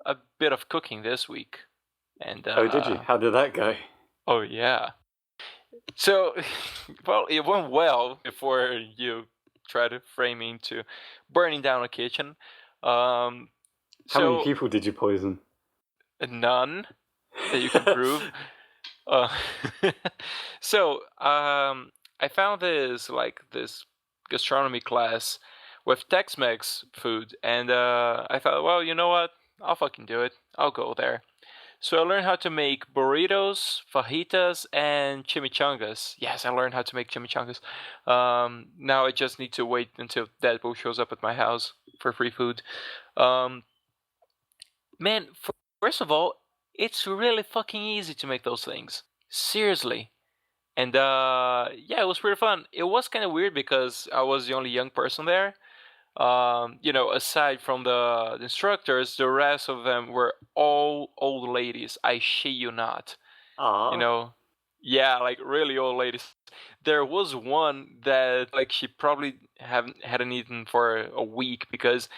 S2: a bit of cooking this week. And
S3: oh, did you? How did that go?
S2: Oh, yeah. So, well, it went well before you try to frame me into burning down a kitchen.
S3: How many people did you poison?
S2: None that you can prove. So, I found this gastronomy class with Tex-Mex food, and I thought, well, you know what? I'll fucking do it. I'll go there. So I learned how to make burritos, fajitas, and chimichangas. Yes, I learned how to make chimichangas. Now I just need to wait until Deadpool shows up at my house for free food. Man, first of all, it's really fucking easy to make those things. Seriously. And yeah, it was pretty fun. It was kind of weird because I was the only young person there. Aside from the instructors, the rest of them were all old ladies. I shit you not.
S3: Aww.
S2: Yeah, like really old ladies. There was one that she probably hadn't eaten for a week because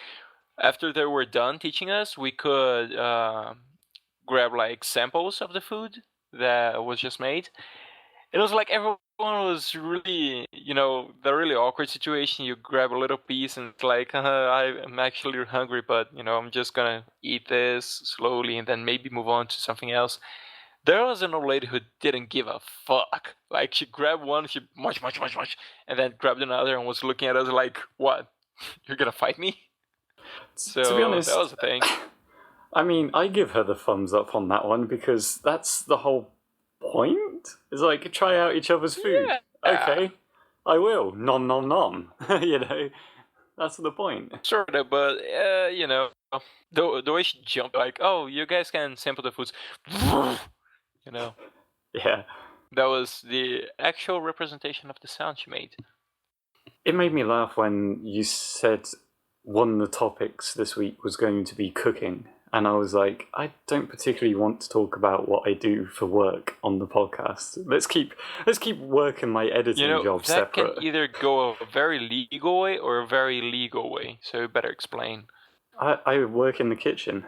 S2: after they were done teaching us, we could grab samples of the food that was just made. It was like everyone was really, the really awkward situation. You grab a little piece and it's like, I'm actually hungry, but, I'm just gonna eat this slowly and then maybe move on to something else. There was an old lady who didn't give a fuck. Like, she grabbed one, she munch, and then grabbed another and was looking at us like, what? You're gonna fight me? So,
S3: to be honest,
S2: that was the thing.
S3: I mean, I give her the thumbs up on that one because that's the whole point. It's like, try out each other's food.
S2: Yeah.
S3: Okay, I will. Nom nom nom. That's the point.
S2: Sort of, but the way she jumped, like, oh, you guys can sample the foods.
S3: Yeah.
S2: That was the actual representation of the sound she made.
S3: It made me laugh when you said one of the topics this week was going to be cooking. And I was like, I don't particularly want to talk about what I do for work on the podcast. Let's keep working my editing job separate.
S2: That can either go a very legal way or a very legal way. So you better explain.
S3: I work in the kitchen.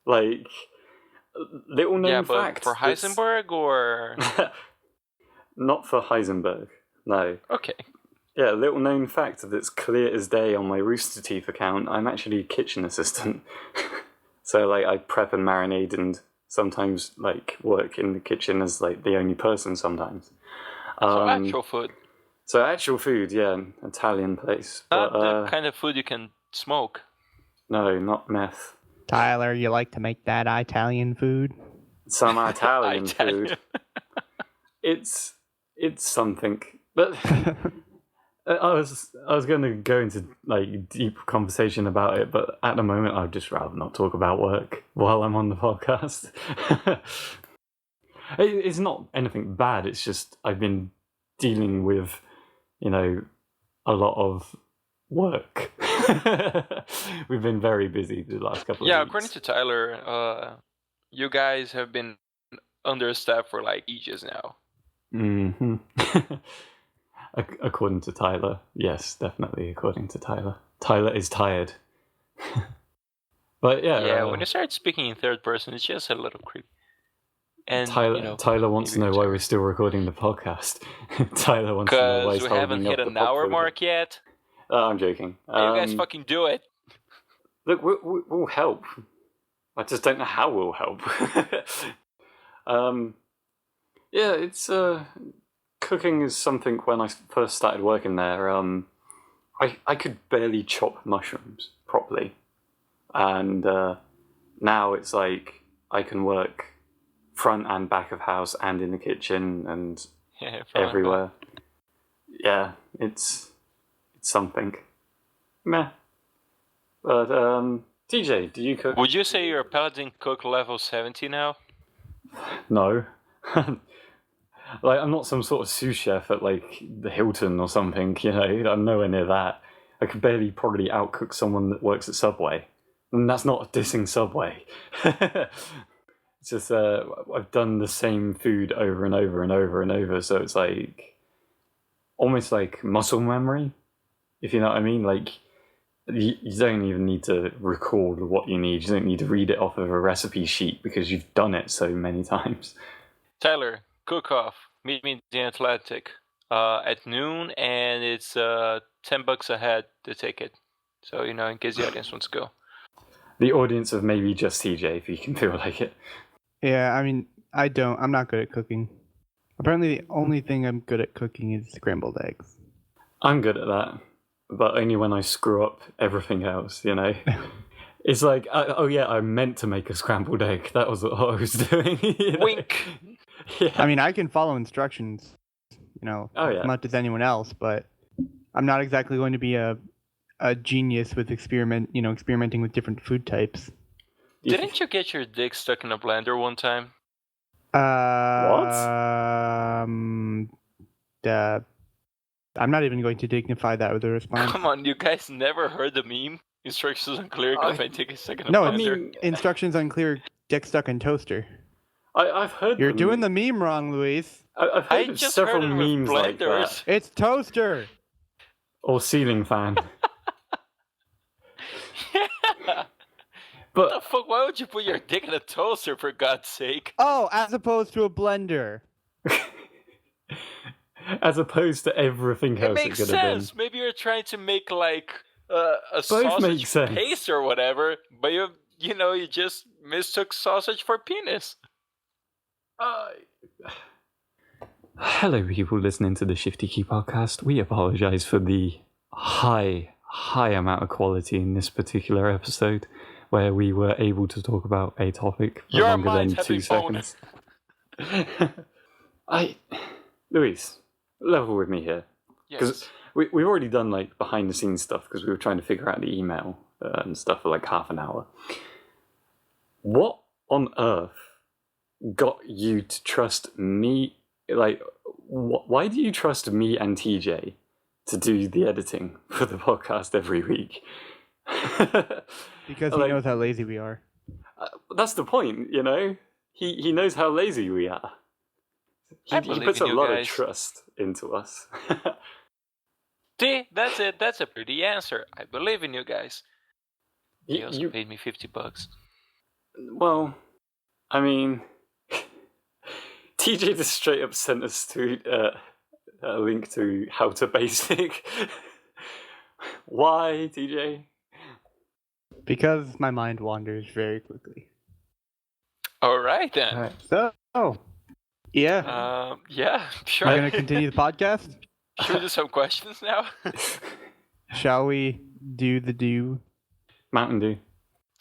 S3: Like, little known fact.
S2: For Heisenberg or?
S3: Not for Heisenberg, no.
S2: Okay.
S3: Yeah, little known fact that's clear as day on my Rooster Teeth account. I'm actually a kitchen assistant. So, I prep and marinate and sometimes, work in the kitchen as, the only person sometimes.
S2: So actual food.
S3: So actual food, yeah, Italian place.
S2: Not the kind of food you can smoke.
S3: No, not meth.
S1: Tyler, you like to make that Italian food?
S3: Some Italian
S2: Italian.
S3: food. It's something. But I was going to go into like deep conversation about it, but at the moment I'd just rather not talk about work while I'm on the podcast. It's not anything bad. It's just I've been dealing with, a lot of work. We've been very busy the last couple of weeks.
S2: Yeah, according to Tyler, you guys have been understaffed for like ages now.
S3: Mm-hmm. According to Tyler, yes, definitely. According to Tyler, Tyler is tired. But yeah,
S2: when you start speaking in third person, it's just a little creepy. And
S3: Tyler wants to know why we're still recording the podcast. Tyler wants to know why he's
S2: because we haven't hit an hour mark yet.
S3: I'm joking.
S2: You guys fucking do it.
S3: Look, we'll help. I just don't know how we'll help. Yeah, it's cooking is something. When I first started working there, I could barely chop mushrooms properly, and now it's like I can work front and back of house and in the kitchen and everywhere. Yeah, it's something. Meh. But TJ, do you cook?
S2: Would you say you're a paladin cook level 70 now?
S3: No. Like, I'm not some sort of sous chef at like the Hilton or something, I'm nowhere near that. I could barely probably outcook someone that works at Subway. And that's not dissing Subway. It's just I've done the same food over and over and over and over, so it's like almost like muscle memory, if you know what I mean. Like you don't even need to record what you need. You don't need to read it off of a recipe sheet because you've done it so many times.
S2: Tyler, cook off. Meet me in the Atlantic at noon, and it's $10 a head the ticket. So in case the audience wants to go.
S3: The audience of maybe just TJ, if you can feel like it.
S1: Yeah, I mean, I'm not good at cooking. Apparently, the only thing I'm good at cooking is scrambled eggs.
S3: I'm good at that, but only when I screw up everything else, It's like, I meant to make a scrambled egg. That was what I was doing.
S2: Wink!
S3: Yeah.
S1: I mean, I can follow instructions, as much as anyone else, but I'm not exactly going to be a genius with experimenting with different food types.
S2: Didn't you get your dick stuck in a blender one time?
S3: What?
S1: I'm not even going to dignify that with a response.
S2: Come on, you guys never heard the meme? Instructions unclear, got my dick stuck in a blender.
S1: I mean, instructions unclear, dick stuck in toaster.
S3: I've heard.
S1: You're doing the meme wrong, Luis.
S3: I've heard of several memes like that.
S1: It's toaster.
S3: Or ceiling fan.
S2: Yeah. What the fuck? Why would you put your dick in a toaster, for God's sake?
S1: Oh, as opposed to a blender.
S3: As opposed to everything else.
S2: It makes sense. Maybe you're trying to make like a
S3: Both
S2: sausage paste or whatever, but you just mistook sausage for penis.
S3: Hello, people listening to the Shifty Key podcast. We apologize for the high amount of quality in this particular episode, where we were able to talk about a topic for longer than 2 seconds. Luis, level with me here. Because we've already done like behind the scenes stuff because we were trying to figure out the email and stuff for like half an hour. What on earth got you to trust me? Like, why do you trust me and TJ to do the editing for the podcast every week?
S1: Because he knows how lazy we are.
S3: That's the point, He knows how lazy we are. He puts a lot of trust into us.
S2: See, that's it. That's a pretty answer. I believe in you guys. He also paid me $50.
S3: Well, I mean, TJ just straight up sent us to a link to How to Basic. Why, TJ?
S1: Because my mind wanders very quickly.
S2: All right, then.
S1: All right. So, yeah.
S2: Yeah, sure.
S1: Are we going to continue the podcast?
S2: Should we do some questions now?
S1: Shall we do the do?
S3: Mountain Dew.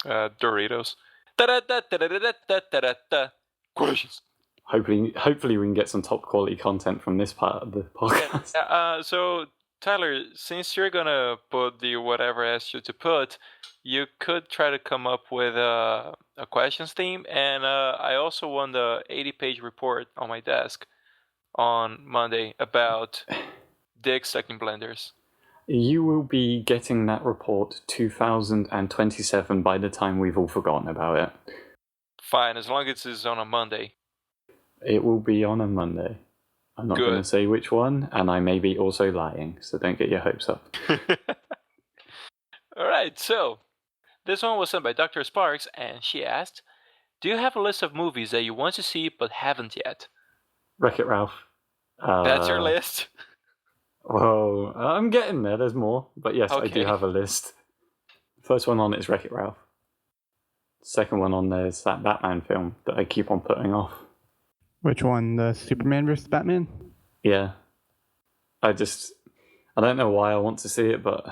S2: Doritos. Da-da-da-da-da-da-da-da-da. Questions.
S3: Hopefully we can get some top quality content from this part of the podcast.
S2: So Tyler, since you're gonna put the whatever I asked you to put, you could try to come up with a questions theme, and I also won the 80-page report on my desk on Monday about dick sucking blenders.
S3: You will be getting that report 2027 by the time we've all forgotten about it.
S2: Fine, as long as it's on a Monday.
S3: It will be on a Monday. I'm not going to say which one, and I may be also lying, so don't get your hopes up.
S2: Alright, so this one was sent by Dr. Sparks, and she asked, do you have a list of movies that you want to see but haven't yet?
S3: Wreck-It Ralph.
S2: That's your list?
S3: Well, I'm getting there. There's more. But yes,
S2: Okay.
S3: I do have a list. First one on it is Wreck-It Ralph. Second one on there is that Batman film that I keep on putting off.
S1: Which one? The Superman versus Batman?
S3: Yeah. I don't know why I want to see it, but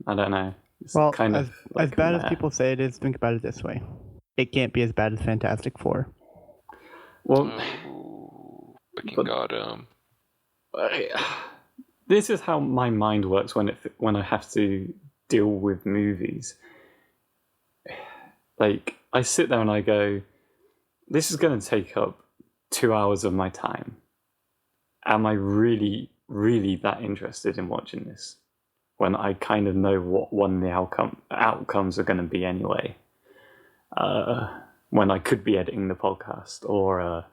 S3: I don't know. It's
S1: Well,
S3: kind
S1: as
S3: of like
S1: bad as people say it is, think about it this way. It can't be as bad as Fantastic Four.
S3: Well,
S2: fucking god,
S3: this is how my mind works when I have to deal with movies. Like, I sit there and I go, this is going to take up 2 hours of my time. Am I really, really that interested in watching this? When I kind of know what one the outcomes are going to be anyway. When I could be editing the podcast or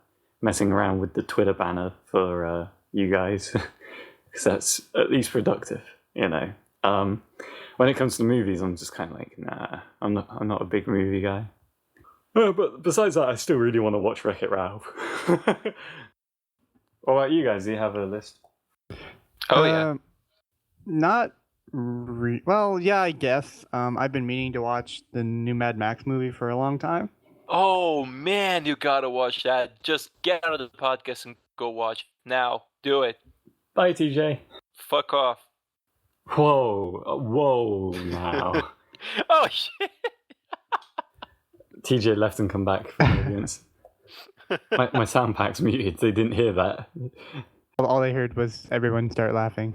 S3: messing around with the Twitter banner for you guys. Because that's at least productive, you know. When it comes to movies, I'm just kind of like, nah, I'm not a big movie guy. But besides that, I still really want to watch Wreck-It Ralph. What about you guys? Do you have a list?
S2: Oh, yeah.
S1: Not well, yeah, I guess. I've been meaning to watch the new Mad Max movie for a long time.
S2: Oh, man, you gotta watch that. Just get out of the podcast and go watch. Now. Do it.
S3: Bye, TJ.
S2: Fuck off.
S3: Whoa, now.
S2: Oh, shit.
S3: TJ left and come back from the audience. My sound pack's muted. They didn't hear that.
S1: All they heard was everyone start laughing.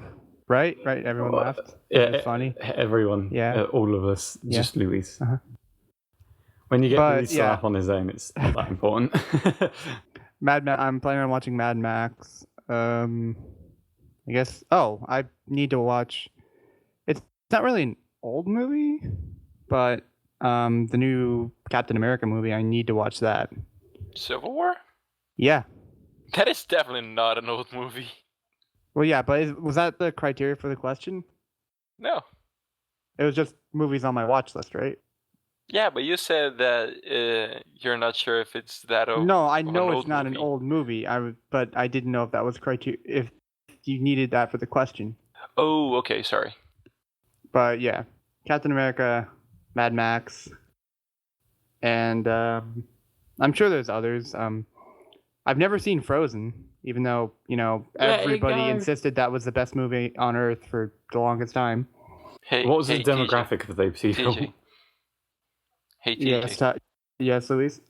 S1: Right? Everyone laughed.
S3: Yeah,
S1: It was funny.
S3: Everyone.
S1: Yeah.
S3: All of us.
S1: Yeah.
S3: Just Luis.
S1: Uh-huh.
S3: When you get Luis to
S1: yeah.
S3: laugh on his own, it's not that important.
S1: I'm planning on watching Mad Max. I guess. Oh, I need to watch. It's not really an old movie, but the new Captain America movie. I need to watch that.
S2: Civil War?
S1: Yeah.
S2: That is definitely not an old movie.
S1: Well, yeah, but was that the criteria for the question?
S2: No.
S1: It was just movies on my watch list, right?
S2: Yeah, but you said that you're not sure if it's that old.
S1: No, I know it's not an old movie. But I didn't know if that was criteria. If you needed that for the question.
S2: Oh, okay, sorry.
S1: But yeah, Captain America, Mad Max, and I'm sure there's others. I've never seen Frozen, even though everybody insisted that was the best movie on Earth for the longest time.
S2: Hey,
S3: what was the
S2: TJ.
S3: demographic of those people?
S2: TJ. Hey, TJ.
S1: Yes, Luis.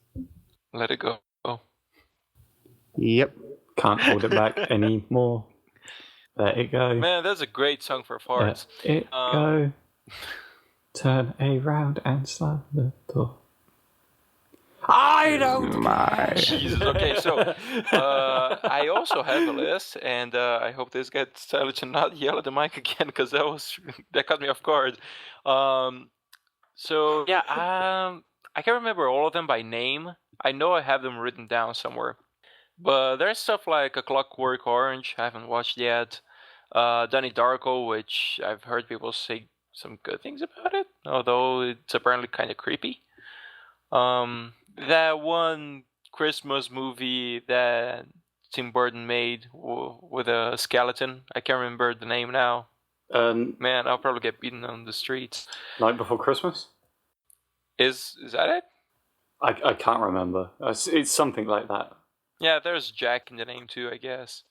S2: Let it go. Oh.
S1: Yep.
S3: Can't hold it back anymore. Let it go.
S2: Man, that's a great song for farts.
S3: Let it go. Turn around and slam the door. I don't mind.
S2: Jesus. Okay, so I also have a list, and I hope this gets Tyler to not yell at the mic again, because that caught me off guard. So yeah, I can't remember all of them by name. I know I have them written down somewhere, but there's stuff like A Clockwork Orange. I haven't watched yet. Donnie Darko, which I've heard people say some good things about it, although it's apparently kind of creepy. That one Christmas movie that Tim Burton made with a skeleton. I can't remember the name now. Man, I'll probably get beaten on the streets.
S3: Night Before Christmas?
S2: Is that it?
S3: I can't remember. It's something like that.
S2: Yeah, there's Jack in the name too, I guess.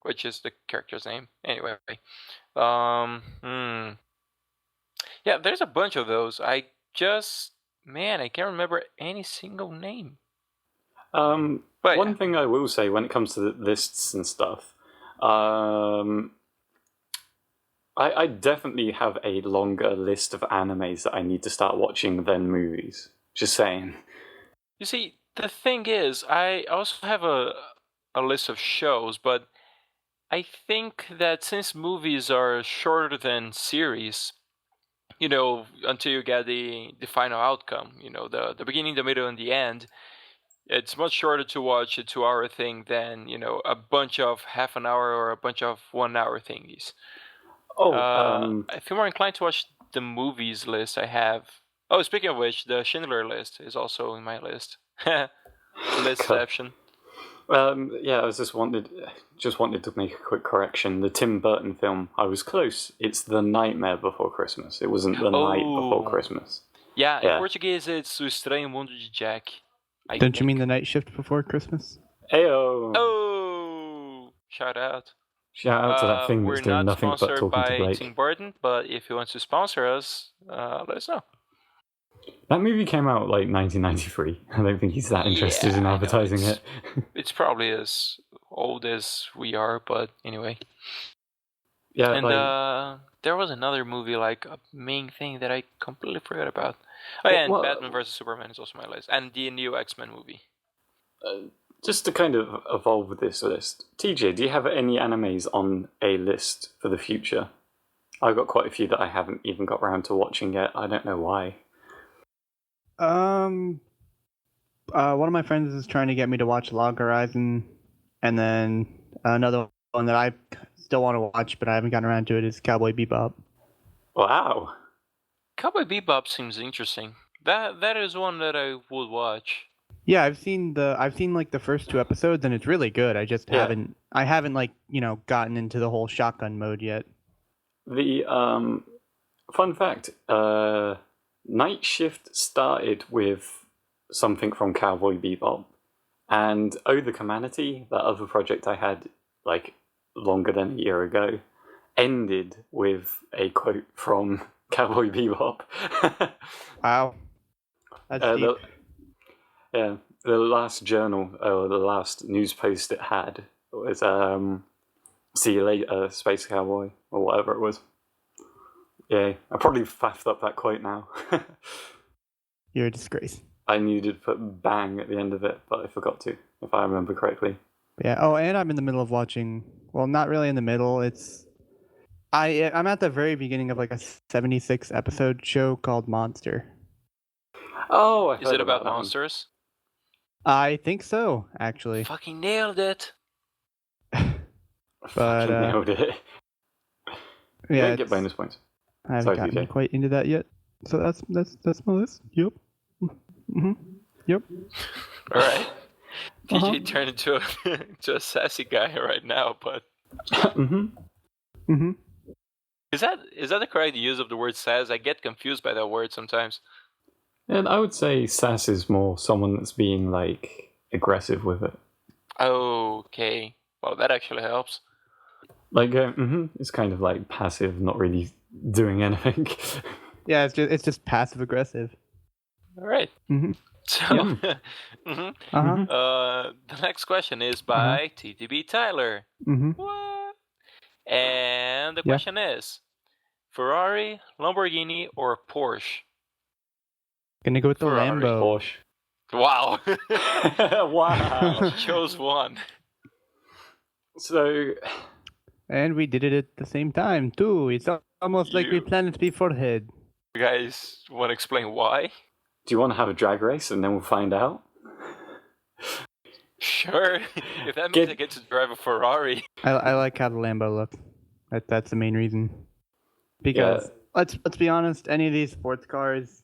S2: Which is the character's name. Anyway. Yeah, Yeah, there's a bunch of those. I can't remember any single name. But
S3: One thing I will say when it comes to the lists and stuff, I definitely have a longer list of animes that I need to start watching than movies. Just saying.
S2: You see, the thing is, I also have a list of shows, but I think that since movies are shorter than series, until you get the final outcome, the beginning, the middle, and the end, it's much shorter to watch a 2-hour thing than, a bunch of half an hour or a bunch of 1 hour thingies. I feel more inclined to watch the movies list I have. Oh, speaking of which, the Schindler List is also in my list. Listception.
S3: Yeah, I was just wanted to make a quick correction. The Tim Burton film, I was close. It's The Nightmare Before Christmas. It wasn't The Night Before Christmas.
S2: Yeah, in Portuguese it's O Estranho Mundo de Jack.
S1: Don't you mean The Night Shift Before Christmas?
S3: Ayo!
S2: Oh! Shout out.
S3: Shout out to that thing that's doing nothing but talking to Blake.
S2: We're not sponsored by Tim Burton, but if you want to sponsor us, let us know.
S3: That movie came out like 1993. I don't think he's that interested in advertising it.
S2: It's probably as old as we are, but anyway.
S3: Yeah,
S2: and there was another movie, like a main thing that I completely forgot about. Oh yeah, and Batman vs Superman is also my list, and the new X-Men movie.
S3: Just to kind of evolve with this list, TJ, do you have any animes on a list for the future? I've got quite a few that I haven't even got around to watching yet. I don't know why.
S1: One of my friends is trying to get me to watch Log Horizon, and then another one that I still want to watch, but I haven't gotten around to it, is Cowboy Bebop.
S3: Wow.
S2: Cowboy Bebop seems interesting. That is one that I would watch.
S1: Yeah, I've seen like the first 2 episodes, and it's really good. I just haven't like, gotten into the whole shotgun mode yet.
S3: The fun fact, Night Shift started with something from Cowboy Bebop, and Oh the Humanity, that other project I had like longer than a year ago, ended with a quote from Cowboy Bebop.
S1: Wow. That's deep.
S3: The last journal, or the last news post it had was "See you later, Space Cowboy," or whatever it was. Yeah, I probably faffed up that quote now.
S1: You're a disgrace.
S3: I needed to put "bang" at the end of it, but I forgot to, if I remember correctly.
S1: Yeah. Oh, and I'm in the middle of watching. Well, not really in the middle. I'm at the very beginning of like a 76 episode show called Monster.
S3: Oh,
S2: is it about monsters?
S1: I think so, actually.
S2: Fucking nailed it.
S1: But
S3: nailed it. You don't get bonus points.
S1: I haven't gotten quite into that yet. So that's my list. Yep. Mm-hmm. Yep.
S2: All right. PJ turned into a sassy guy right now, but. Is that the correct use of the word sass? I get confused by that word sometimes.
S3: And I would say sass is more someone that's being like aggressive with it.
S2: Okay. Well, that actually helps.
S3: Like, it's kind of like passive, not really doing anything.
S1: Yeah, it's just passive aggressive.
S2: All right. So, the next question is by TDBTyler. What? And the question is, Ferrari, Lamborghini, or Porsche?
S1: Gonna go with the
S2: Ferrari.
S1: Lambo.
S3: Porsche.
S2: Wow.
S3: Wow.
S2: Chose one.
S3: So.
S1: And we did it at the same time, too. It's almost like we planned it beforehand.
S2: You guys want to explain why?
S3: Do you want to have a drag race and then we'll find out?
S2: Sure. If that means I get to drive a Ferrari.
S1: I like how the Lambo looks. That's the main reason. Because, let's be honest, any of these sports cars,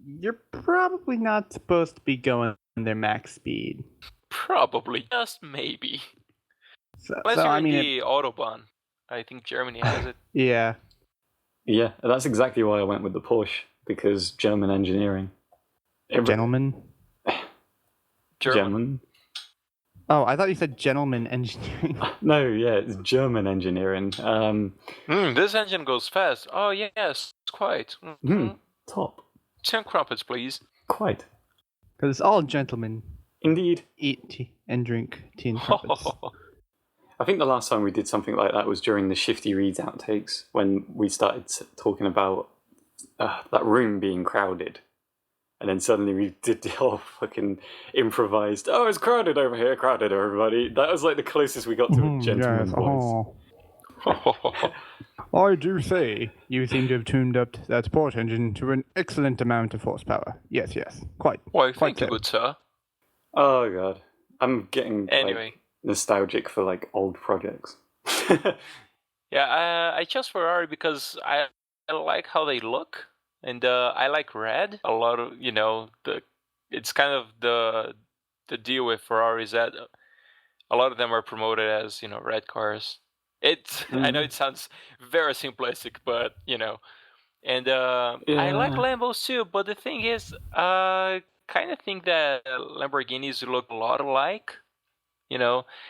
S1: you're probably not supposed to be going their max speed.
S2: Probably. Just maybe. Unless you're in the Autobahn. I think Germany has it.
S1: Yeah.
S3: Yeah, that's exactly why I went with the Porsche, because German engineering.
S1: Gentlemen?
S3: German.
S1: Oh, I thought you said gentleman engineering.
S3: No, yeah, it's German engineering.
S2: This engine goes fast. Oh, yes, quite.
S3: Top.
S2: 10 crumpets, please.
S3: Quite.
S1: Because it's all gentlemen
S3: Indeed.
S1: eat tea and drink tea and crumpets.
S3: I think the last time we did something like that was during the Shifty Reads outtakes, when we started talking about that room being crowded. And then suddenly we did the whole fucking improvised, oh, it's crowded over here, crowded everybody. That was like the closest we got to a gentleman voice.
S1: I do say, you seem to have tuned up that port engine to an excellent amount of horsepower. Yes, quite.
S2: Why,
S1: quite
S2: thank you,
S1: so.
S2: good sir.
S3: Oh, God. I'm getting
S2: Anyway.
S3: nostalgic for like old projects.
S2: Yeah, I chose Ferrari because I like how they look. And I like red. A lot of, it's kind of the deal with Ferrari is that a lot of them are promoted as, red cars. I know it sounds very simplistic, but, And I like Lambos too, but the thing is, I kind of think that Lamborghinis look a lot alike,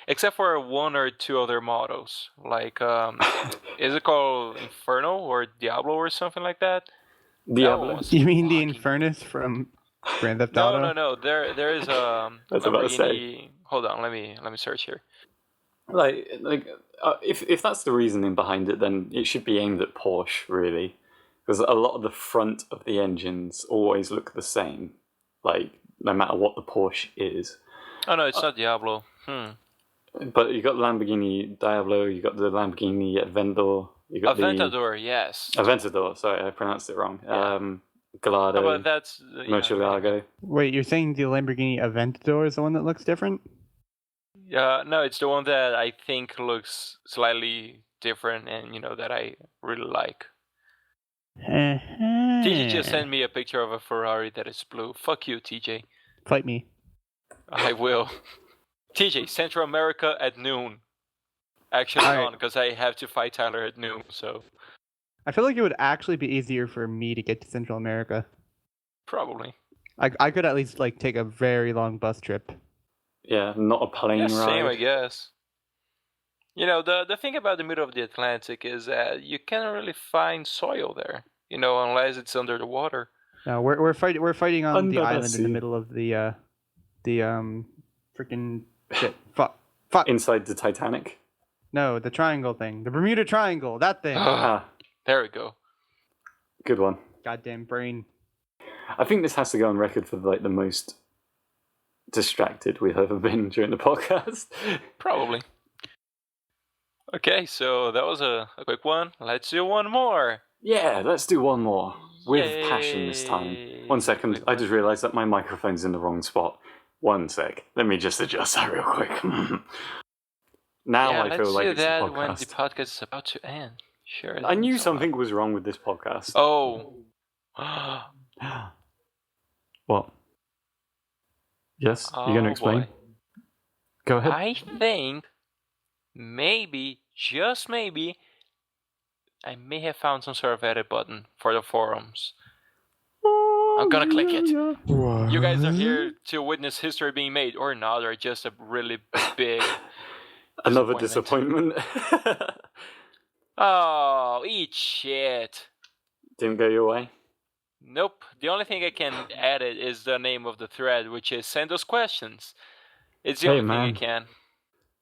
S2: except for one or two other models. Like, is it called Inferno or Diablo or something like that?
S3: Diablo?
S1: You mean the Infernus from Grand Theft Auto?
S2: No. There is a
S3: That's about to
S2: Lamborghini. Hold on, let me search here.
S3: If that's the reasoning behind it, then it should be aimed at Porsche, really, because a lot of the front of the engines always look the same, like no matter what the Porsche is.
S2: Oh no, it's not Diablo.
S3: But you got Lamborghini Diablo, you got the Lamborghini Aventador, you got
S2: Aventador, yes.
S3: Aventador. Sorry, I pronounced it wrong.
S2: Yeah.
S3: Gallardo.
S2: But that's
S3: Murcielago.
S1: Wait, you're saying the Lamborghini Aventador is the one that looks different?
S2: No, it's the one that I think looks slightly different and, that I really like. TJ just sent me a picture of a Ferrari that is blue. Fuck you, TJ.
S1: Fight me.
S2: I will. TJ, Central America at noon. Actually,
S1: All right.
S2: on, because I have to fight Tyler at noon, so...
S1: I feel like it would actually be easier for me to get to Central America.
S2: Probably.
S1: I could at least take a very long bus trip.
S3: Yeah, not a plane ride.
S2: Same, I guess. The thing about the middle of the Atlantic is that you can't really find soil there, unless it's under the water.
S1: No, we're fighting on
S3: Under
S1: the
S3: the
S1: island
S3: sea.
S1: in the middle of the freaking shit. Fuck.
S3: Inside the Titanic.
S1: No, the triangle thing. The Bermuda Triangle. That thing.
S2: There we go.
S3: Good one.
S1: Goddamn brain.
S3: I think this has to go on record for the most distracted we've ever been during the podcast.
S2: Probably. Okay, so that was a quick one. Let's do one more.
S3: Yeah, let's do one more. With passion this time.
S2: Yay.
S3: 1 second, I just realised that my microphone's in the wrong spot. 1 sec. Let me just adjust that real quick. Now I feel like it's a
S2: let's do that when the
S3: podcast.
S2: podcast is about to end. Sure.
S3: I knew something was wrong with this podcast.
S2: Oh.
S3: What? Yes? You're going to explain?
S2: Boy.
S3: Go ahead.
S2: I think maybe, just maybe, I may have found some sort of edit button for the forums. I'm gonna click it. You guys are here to witness history being made, or not, or just a really big
S3: Another disappointment.
S2: Oh, eat shit.
S3: Didn't go your way?
S2: Nope. The only thing I can edit is the name of the thread, which is send us questions. It's the only thing I can.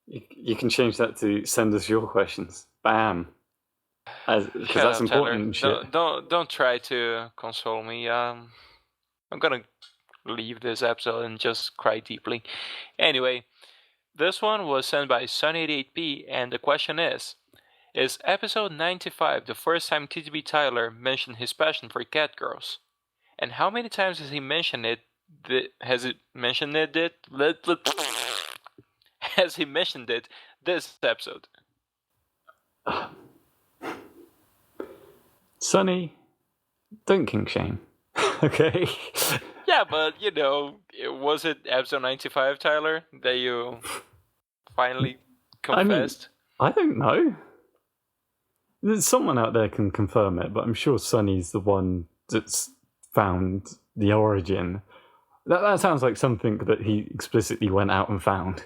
S3: You can change that to send us your questions. Bam. Because that's important shit.
S2: Don't try to console me. I'm gonna leave this episode and just cry deeply. Anyway, this one was sent by Sunny88p, and the question is episode 95 the first time TDBTyler mentioned his passion for cat girls? And how many times has he mentioned it? Has he mentioned it this episode?
S3: Sonny, don't kink shame. Okay?
S2: Yeah, but was it episode 95, Tyler, that you finally confessed?
S3: I don't know. There's someone out there can confirm it, but I'm sure Sonny's the one that's found the origin. That sounds like something that he explicitly went out and found.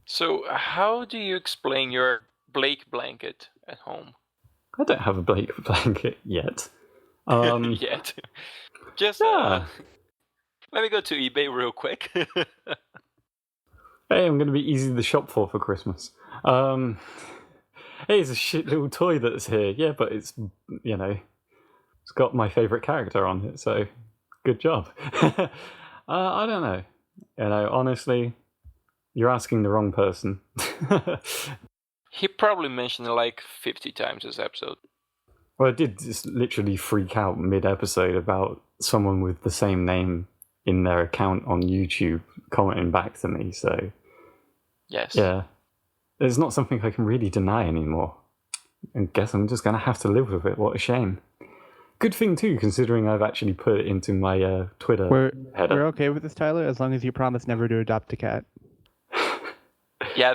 S2: So, how do you explain your Blake blanket at home?
S3: I don't have a Blake blanket yet.
S2: Yet. Just
S3: Yeah.
S2: let me go to eBay real quick.
S3: Hey, I'm going to be easy to shop for Christmas. Hey, it's a shit little toy that's here. Yeah, but it's, it's got my favourite character on it, so good job. I don't know. Honestly, you're asking the wrong person.
S2: He probably mentioned it like 50 times this episode.
S3: Well, I did just literally freak out mid-episode about someone with the same name in their account on YouTube commenting back to me, so...
S2: Yes.
S3: Yeah. It's not something I can really deny anymore. I guess I'm just going to have to live with it. What a shame. Good thing, too, considering I've actually put it into my Twitter header.
S1: We're okay with this, Tyler, as long as you promise never to adopt a cat.
S2: Yeah,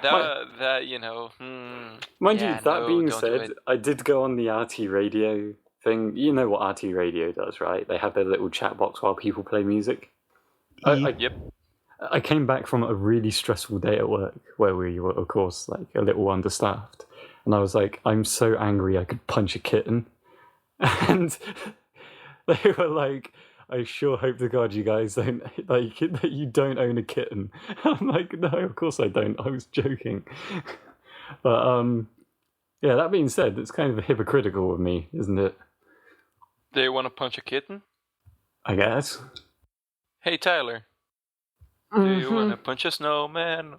S3: Mind you, that being said, I did go on the RT Radio thing. You know what RT Radio does, right? They have their little chat box while people play music.
S2: Yep.
S3: I came back from a really stressful day at work where we were, of course, like a little understaffed. And I was like, I'm so angry I could punch a kitten. And they were like, I sure hope to God you guys don't, like, that you don't own a kitten. I'm like, no, of course I don't. I was joking. But, yeah, that being said, it's kind of hypocritical of me, isn't it?
S2: They want to punch a kitten?
S3: I guess.
S2: Hey, Tyler. Do you want to punch a snowman?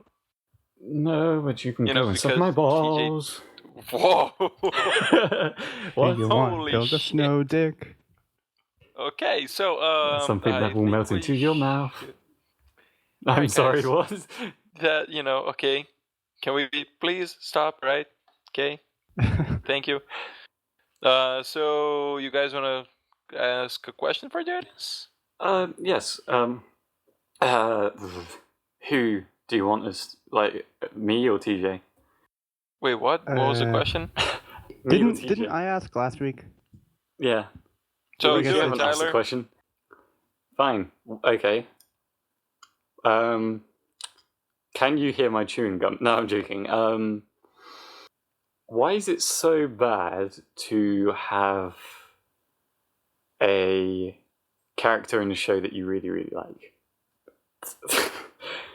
S3: No, but you can go and suck my balls.
S2: TJ... Whoa!
S3: What?
S1: You want to build a snow dick?
S2: Okay, so
S3: something that will melt into your mouth. I'm sorry, what?
S2: That okay. Can we please stop? Right? Okay. Thank you. So you guys want to ask a question for the audience?
S3: Yes. Who do you want as, like, me or TJ?
S2: Wait, what? What was the question?
S1: Didn't I ask last week?
S3: Yeah.
S2: So
S3: you haven't asked the
S2: Tyler.
S3: question. Fine. Okay. Can you hear my chewing gum? No, I'm joking. Why is it so bad to have a character in a show that you really, really like?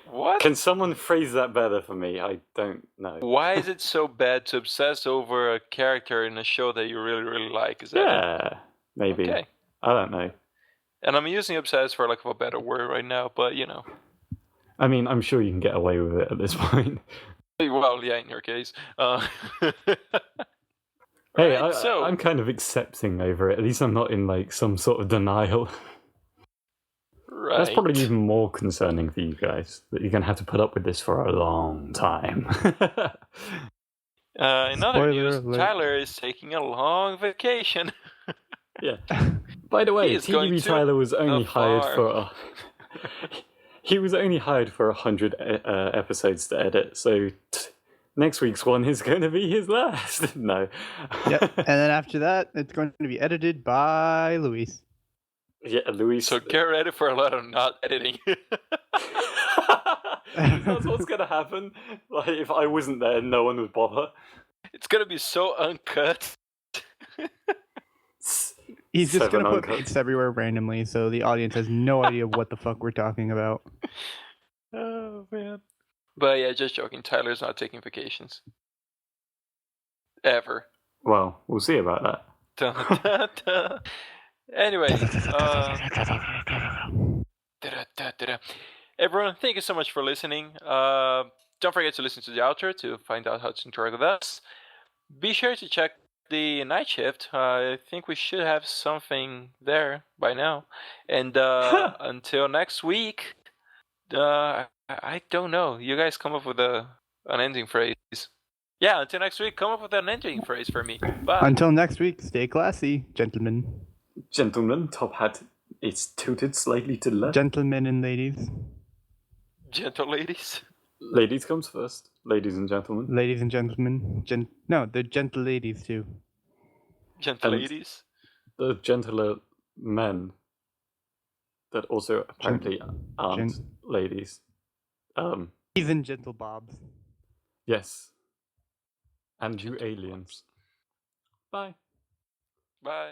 S2: What?
S3: Can someone phrase that better for me? I don't know.
S2: Why is it so bad to obsess over a character in a show that you really, really like? Is that
S3: it? Maybe.
S2: Okay.
S3: I don't know.
S2: And I'm using obsessed for lack of a better word right now, but
S3: I mean, I'm sure you can get away with it at this point.
S2: Well, yeah, in your case.
S3: Hey,
S2: right,
S3: I'm kind of accepting over it. At least I'm not in, like, some sort of denial.
S2: Right.
S3: That's probably even more concerning for you guys, that you're going to have to put up with this for a long time.
S2: In other news,
S1: alert.
S2: Tyler is taking a long vacation.
S3: Yeah. By the way, TDBTyler was only hired for... He was only hired for 100 episodes to edit, so next week's one is going to be his last. No.
S1: Yep. And then after that, it's going to be edited by Luis.
S3: Yeah, Luis.
S2: So get ready for a lot of not editing.
S3: That's what's going to happen. Like, if I wasn't there, no one would bother.
S2: It's going to be so uncut.
S1: He's just going to put beats everywhere randomly, so the audience has no idea what the fuck we're talking about.
S2: Oh, man. But yeah, just joking. Tyler's not taking vacations. Ever.
S3: Well, we'll see about that.
S2: Dun, dun, dun. Anyway, everyone, thank you so much for listening. Don't forget to listen to the outro to find out how to interact with us. Be sure to check the night shift. I think we should have something there by now. And until next week, I don't know. You guys come up with an ending phrase. Yeah, until next week, come up with an ending phrase for me. Bye.
S1: Until next week, stay classy, gentlemen.
S3: Gentlemen, top hat is tilted slightly to the left.
S1: Gentlemen and ladies.
S2: Gentle ladies.
S3: Ladies comes first. Ladies and gentlemen.
S1: Ladies and gentlemen. No, they're gentle ladies too.
S2: Gentle ladies?
S3: The gentler men that also apparently aren't ladies.
S1: Ladies and gentle bobs.
S3: Yes. And you aliens. Bye.
S2: Bye.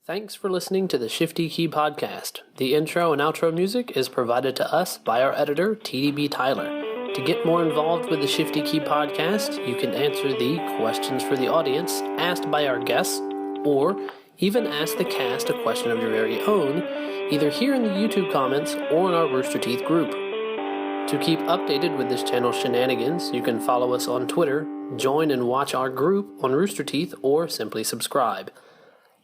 S4: Thanks for listening to the Shifty Key Podcast. The intro and outro music is provided to us by our editor, TDBTyler. To get more involved with the Shifty Key Podcast, you can answer the questions for the audience asked by our guests, or even ask the cast a question of your very own, either here in the YouTube comments or in our Rooster Teeth group. To keep updated with this channel's shenanigans, you can follow us on Twitter, join and watch our group on Rooster Teeth, or simply subscribe.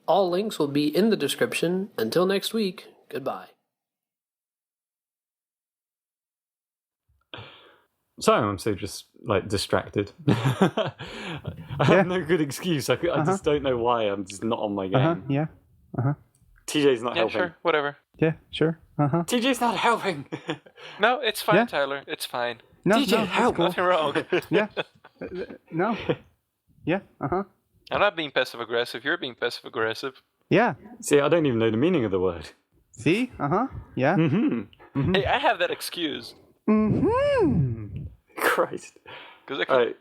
S4: All links will be in the description. Until next week, goodbye.
S3: Sorry, I'm so just distracted. I have no good excuse. I just don't know why. I'm just not on my game.
S1: Yeah.
S3: TJ's not
S2: Yeah,
S3: helping.
S2: sure, whatever.
S1: Yeah, sure.
S3: TJ's not helping.
S2: No, it's fine,
S1: Yeah.
S2: Tyler. It's fine.
S1: No,
S3: TJ,
S1: no,
S3: help.
S1: cool.
S2: Nothing wrong.
S1: Yeah. No. Yeah.
S2: I'm not being passive aggressive. You're being passive aggressive.
S1: Yeah.
S3: See, I don't even know the meaning of the word.
S1: See? Yeah.
S3: Mm-hmm.
S2: Hey, I have that excuse
S3: Christ.
S2: because I
S3: Alright.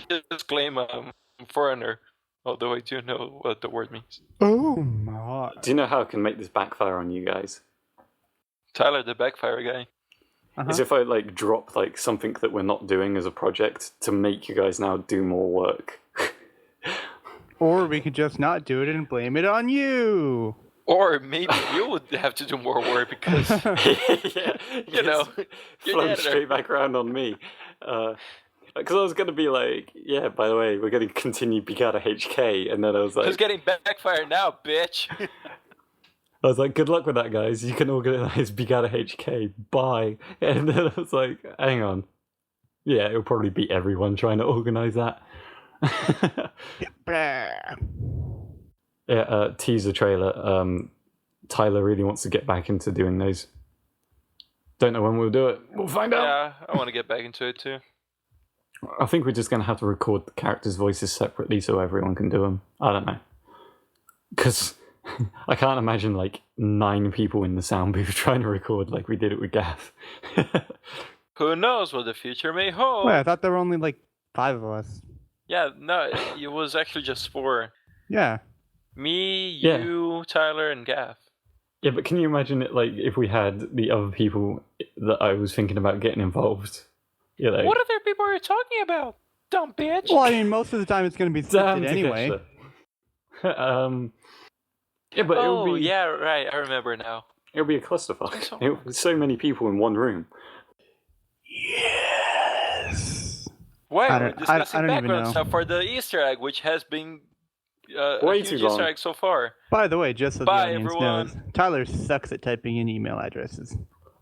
S2: could just claim I'm a foreigner, although I do know what the word means.
S1: Oh my.
S3: Do you know how I can make this backfire on you guys?
S2: Tyler, the backfire guy.
S3: Is if I drop something that we're not doing as a project to make you guys now do more work.
S1: Or we could just not do it and blame it on you.
S2: Or maybe you would have to do more work because
S3: Yeah,
S2: You know, you're
S3: flow
S2: the editor.
S3: straight back around on me. Because I was going to be like, yeah, by the way, we're going to continue Bigada HK, and then I was
S2: who's
S3: like,
S2: getting backfire now, bitch.
S3: good luck with that, guys. You can organize Bigada HK. Bye. And then I was like, hang on. Yeah, it'll probably be everyone trying to organize that. Yeah, teaser trailer. Tyler really wants to get back into doing those. Don't know when we'll do it. We'll find out.
S2: Yeah, I want to get back into it too.
S3: I think we're just going to have to record the characters' voices separately so everyone can do them. I don't know. Because I can't imagine 9 people in the sound booth trying to record like we did it with Gaff.
S2: Who knows what the future may hold?
S1: Wait, I thought there were only 5 of us.
S2: Yeah, no, it was actually just 4.
S1: Yeah.
S2: Me,
S3: Yeah.
S2: you, Tyler, and Gaff.
S3: Yeah, but can you imagine it if we had the other people that I was thinking about getting involved? You know,
S2: What other people are you talking about? Dumb bitch.
S1: Well, I mean, most of the time it's going to be
S3: Damn
S1: scripted anyway.
S3: Takesha. Yeah, but
S2: Oh,
S3: it'll be
S2: yeah, right. I remember now.
S3: it'll be a clusterfuck.
S2: So-
S3: So many people in one room.
S1: Yes.
S2: Why
S1: I
S2: are we
S1: don't-
S2: discussing
S1: I don't even
S2: background
S1: know.
S2: stuff for the Easter egg, which has been a
S3: Way
S2: huge
S3: too
S2: Easter
S3: long.
S2: egg so far?
S1: By the way, just so the
S2: Bye,
S1: audience
S2: everyone.
S1: knows, Tyler sucks at typing in email addresses.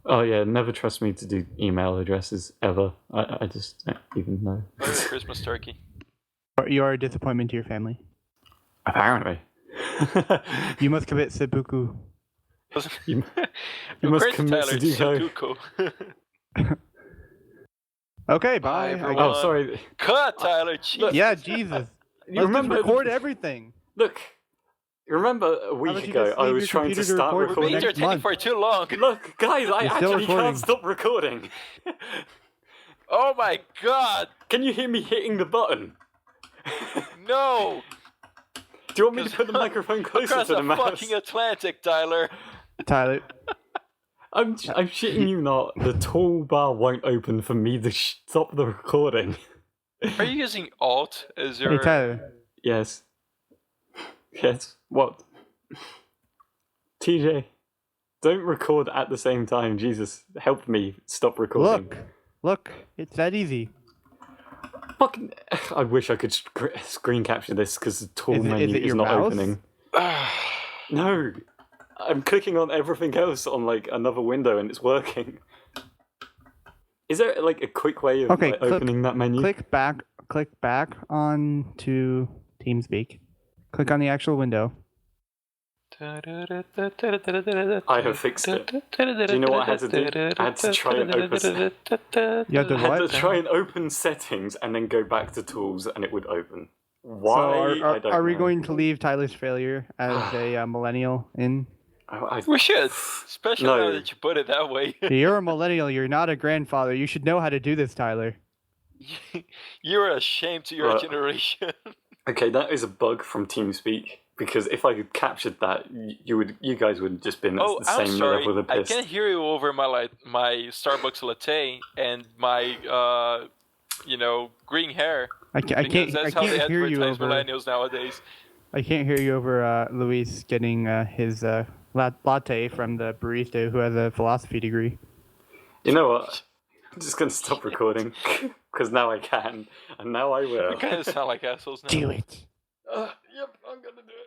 S3: Oh yeah, never trust me to do email addresses ever. I just don't even know.
S2: Merry Christmas turkey.
S1: You are a disappointment to your family.
S3: Apparently.
S1: You must commit seppuku.
S3: You must
S2: According to
S3: commit
S2: Tyler,
S3: Sudoku.
S2: Sudoku.
S1: Okay,
S2: Bye,
S1: bye.
S2: everyone.
S3: Oh, sorry.
S2: Cut, Tyler. Jeez.
S1: Yeah, Jesus.
S3: You
S1: Let's
S3: remember?
S1: just record everything.
S3: Look, you remember a
S1: How
S3: week
S1: about you
S3: ago
S1: just
S3: I
S1: leave
S3: was
S1: your
S3: trying to
S1: computer to
S3: start
S1: record for the
S2: We've been
S1: next
S3: recording.
S2: entertaining
S1: month.
S2: for too long.
S3: Look, guys, I
S1: You're still
S3: actually
S1: recording.
S3: can't stop recording.
S2: Oh my god.
S3: Can you hear me hitting the button?
S2: No.
S3: Do you want me to put the microphone closer
S2: Across
S3: to the
S2: the
S3: mouse?
S2: fucking Atlantic, Tyler.
S1: Tyler.
S3: I'm shitting you not. The toolbar won't open for me to stop the recording.
S2: Are you using Alt as your...
S1: Hey, Tyler.
S3: Yes. Yes. What? TJ, don't record at the same time. Jesus, help me stop recording.
S1: Look. It's that easy.
S3: Fucking, I wish I could screen capture this because the tool
S1: Is it
S3: menu is
S1: your
S3: not
S1: mouse?
S3: opening. No, I'm clicking on everything else on another window and it's working. Is there a quick way of opening that menu?
S1: Click back on to TeamSpeak. Click on the actual window.
S3: I have fixed it. Do you know what I had to do? I had to try and open.
S1: You have to
S3: I had
S1: what?
S3: to try and open settings and then go back to tools and it would open.
S1: So
S3: Why? I don't
S1: are we
S3: know.
S1: going to leave Tyler's failure as a millennial in?
S2: We should. Especially
S3: No.
S2: now that you put it that way.
S1: You're a millennial. You're not a grandfather. You should know how to do this, Tyler.
S2: You're a shame to your generation.
S3: Okay, that is a bug from TeamSpeak. Because if I had captured that, you guys would have just been at the
S2: I'm
S3: same
S2: sorry.
S3: level of
S2: I
S3: pissed.
S2: can hear you over my Starbucks latte and my green hair.
S1: I can't hear you over
S2: millennials nowadays.
S1: I can't hear you over Luis getting his latte from the barista who has a philosophy degree.
S3: You know what? I'm just going to stop recording because now I can, and now I will.
S2: We kind of sound like assholes now.
S1: Do it.
S2: Yep, I'm gonna do it.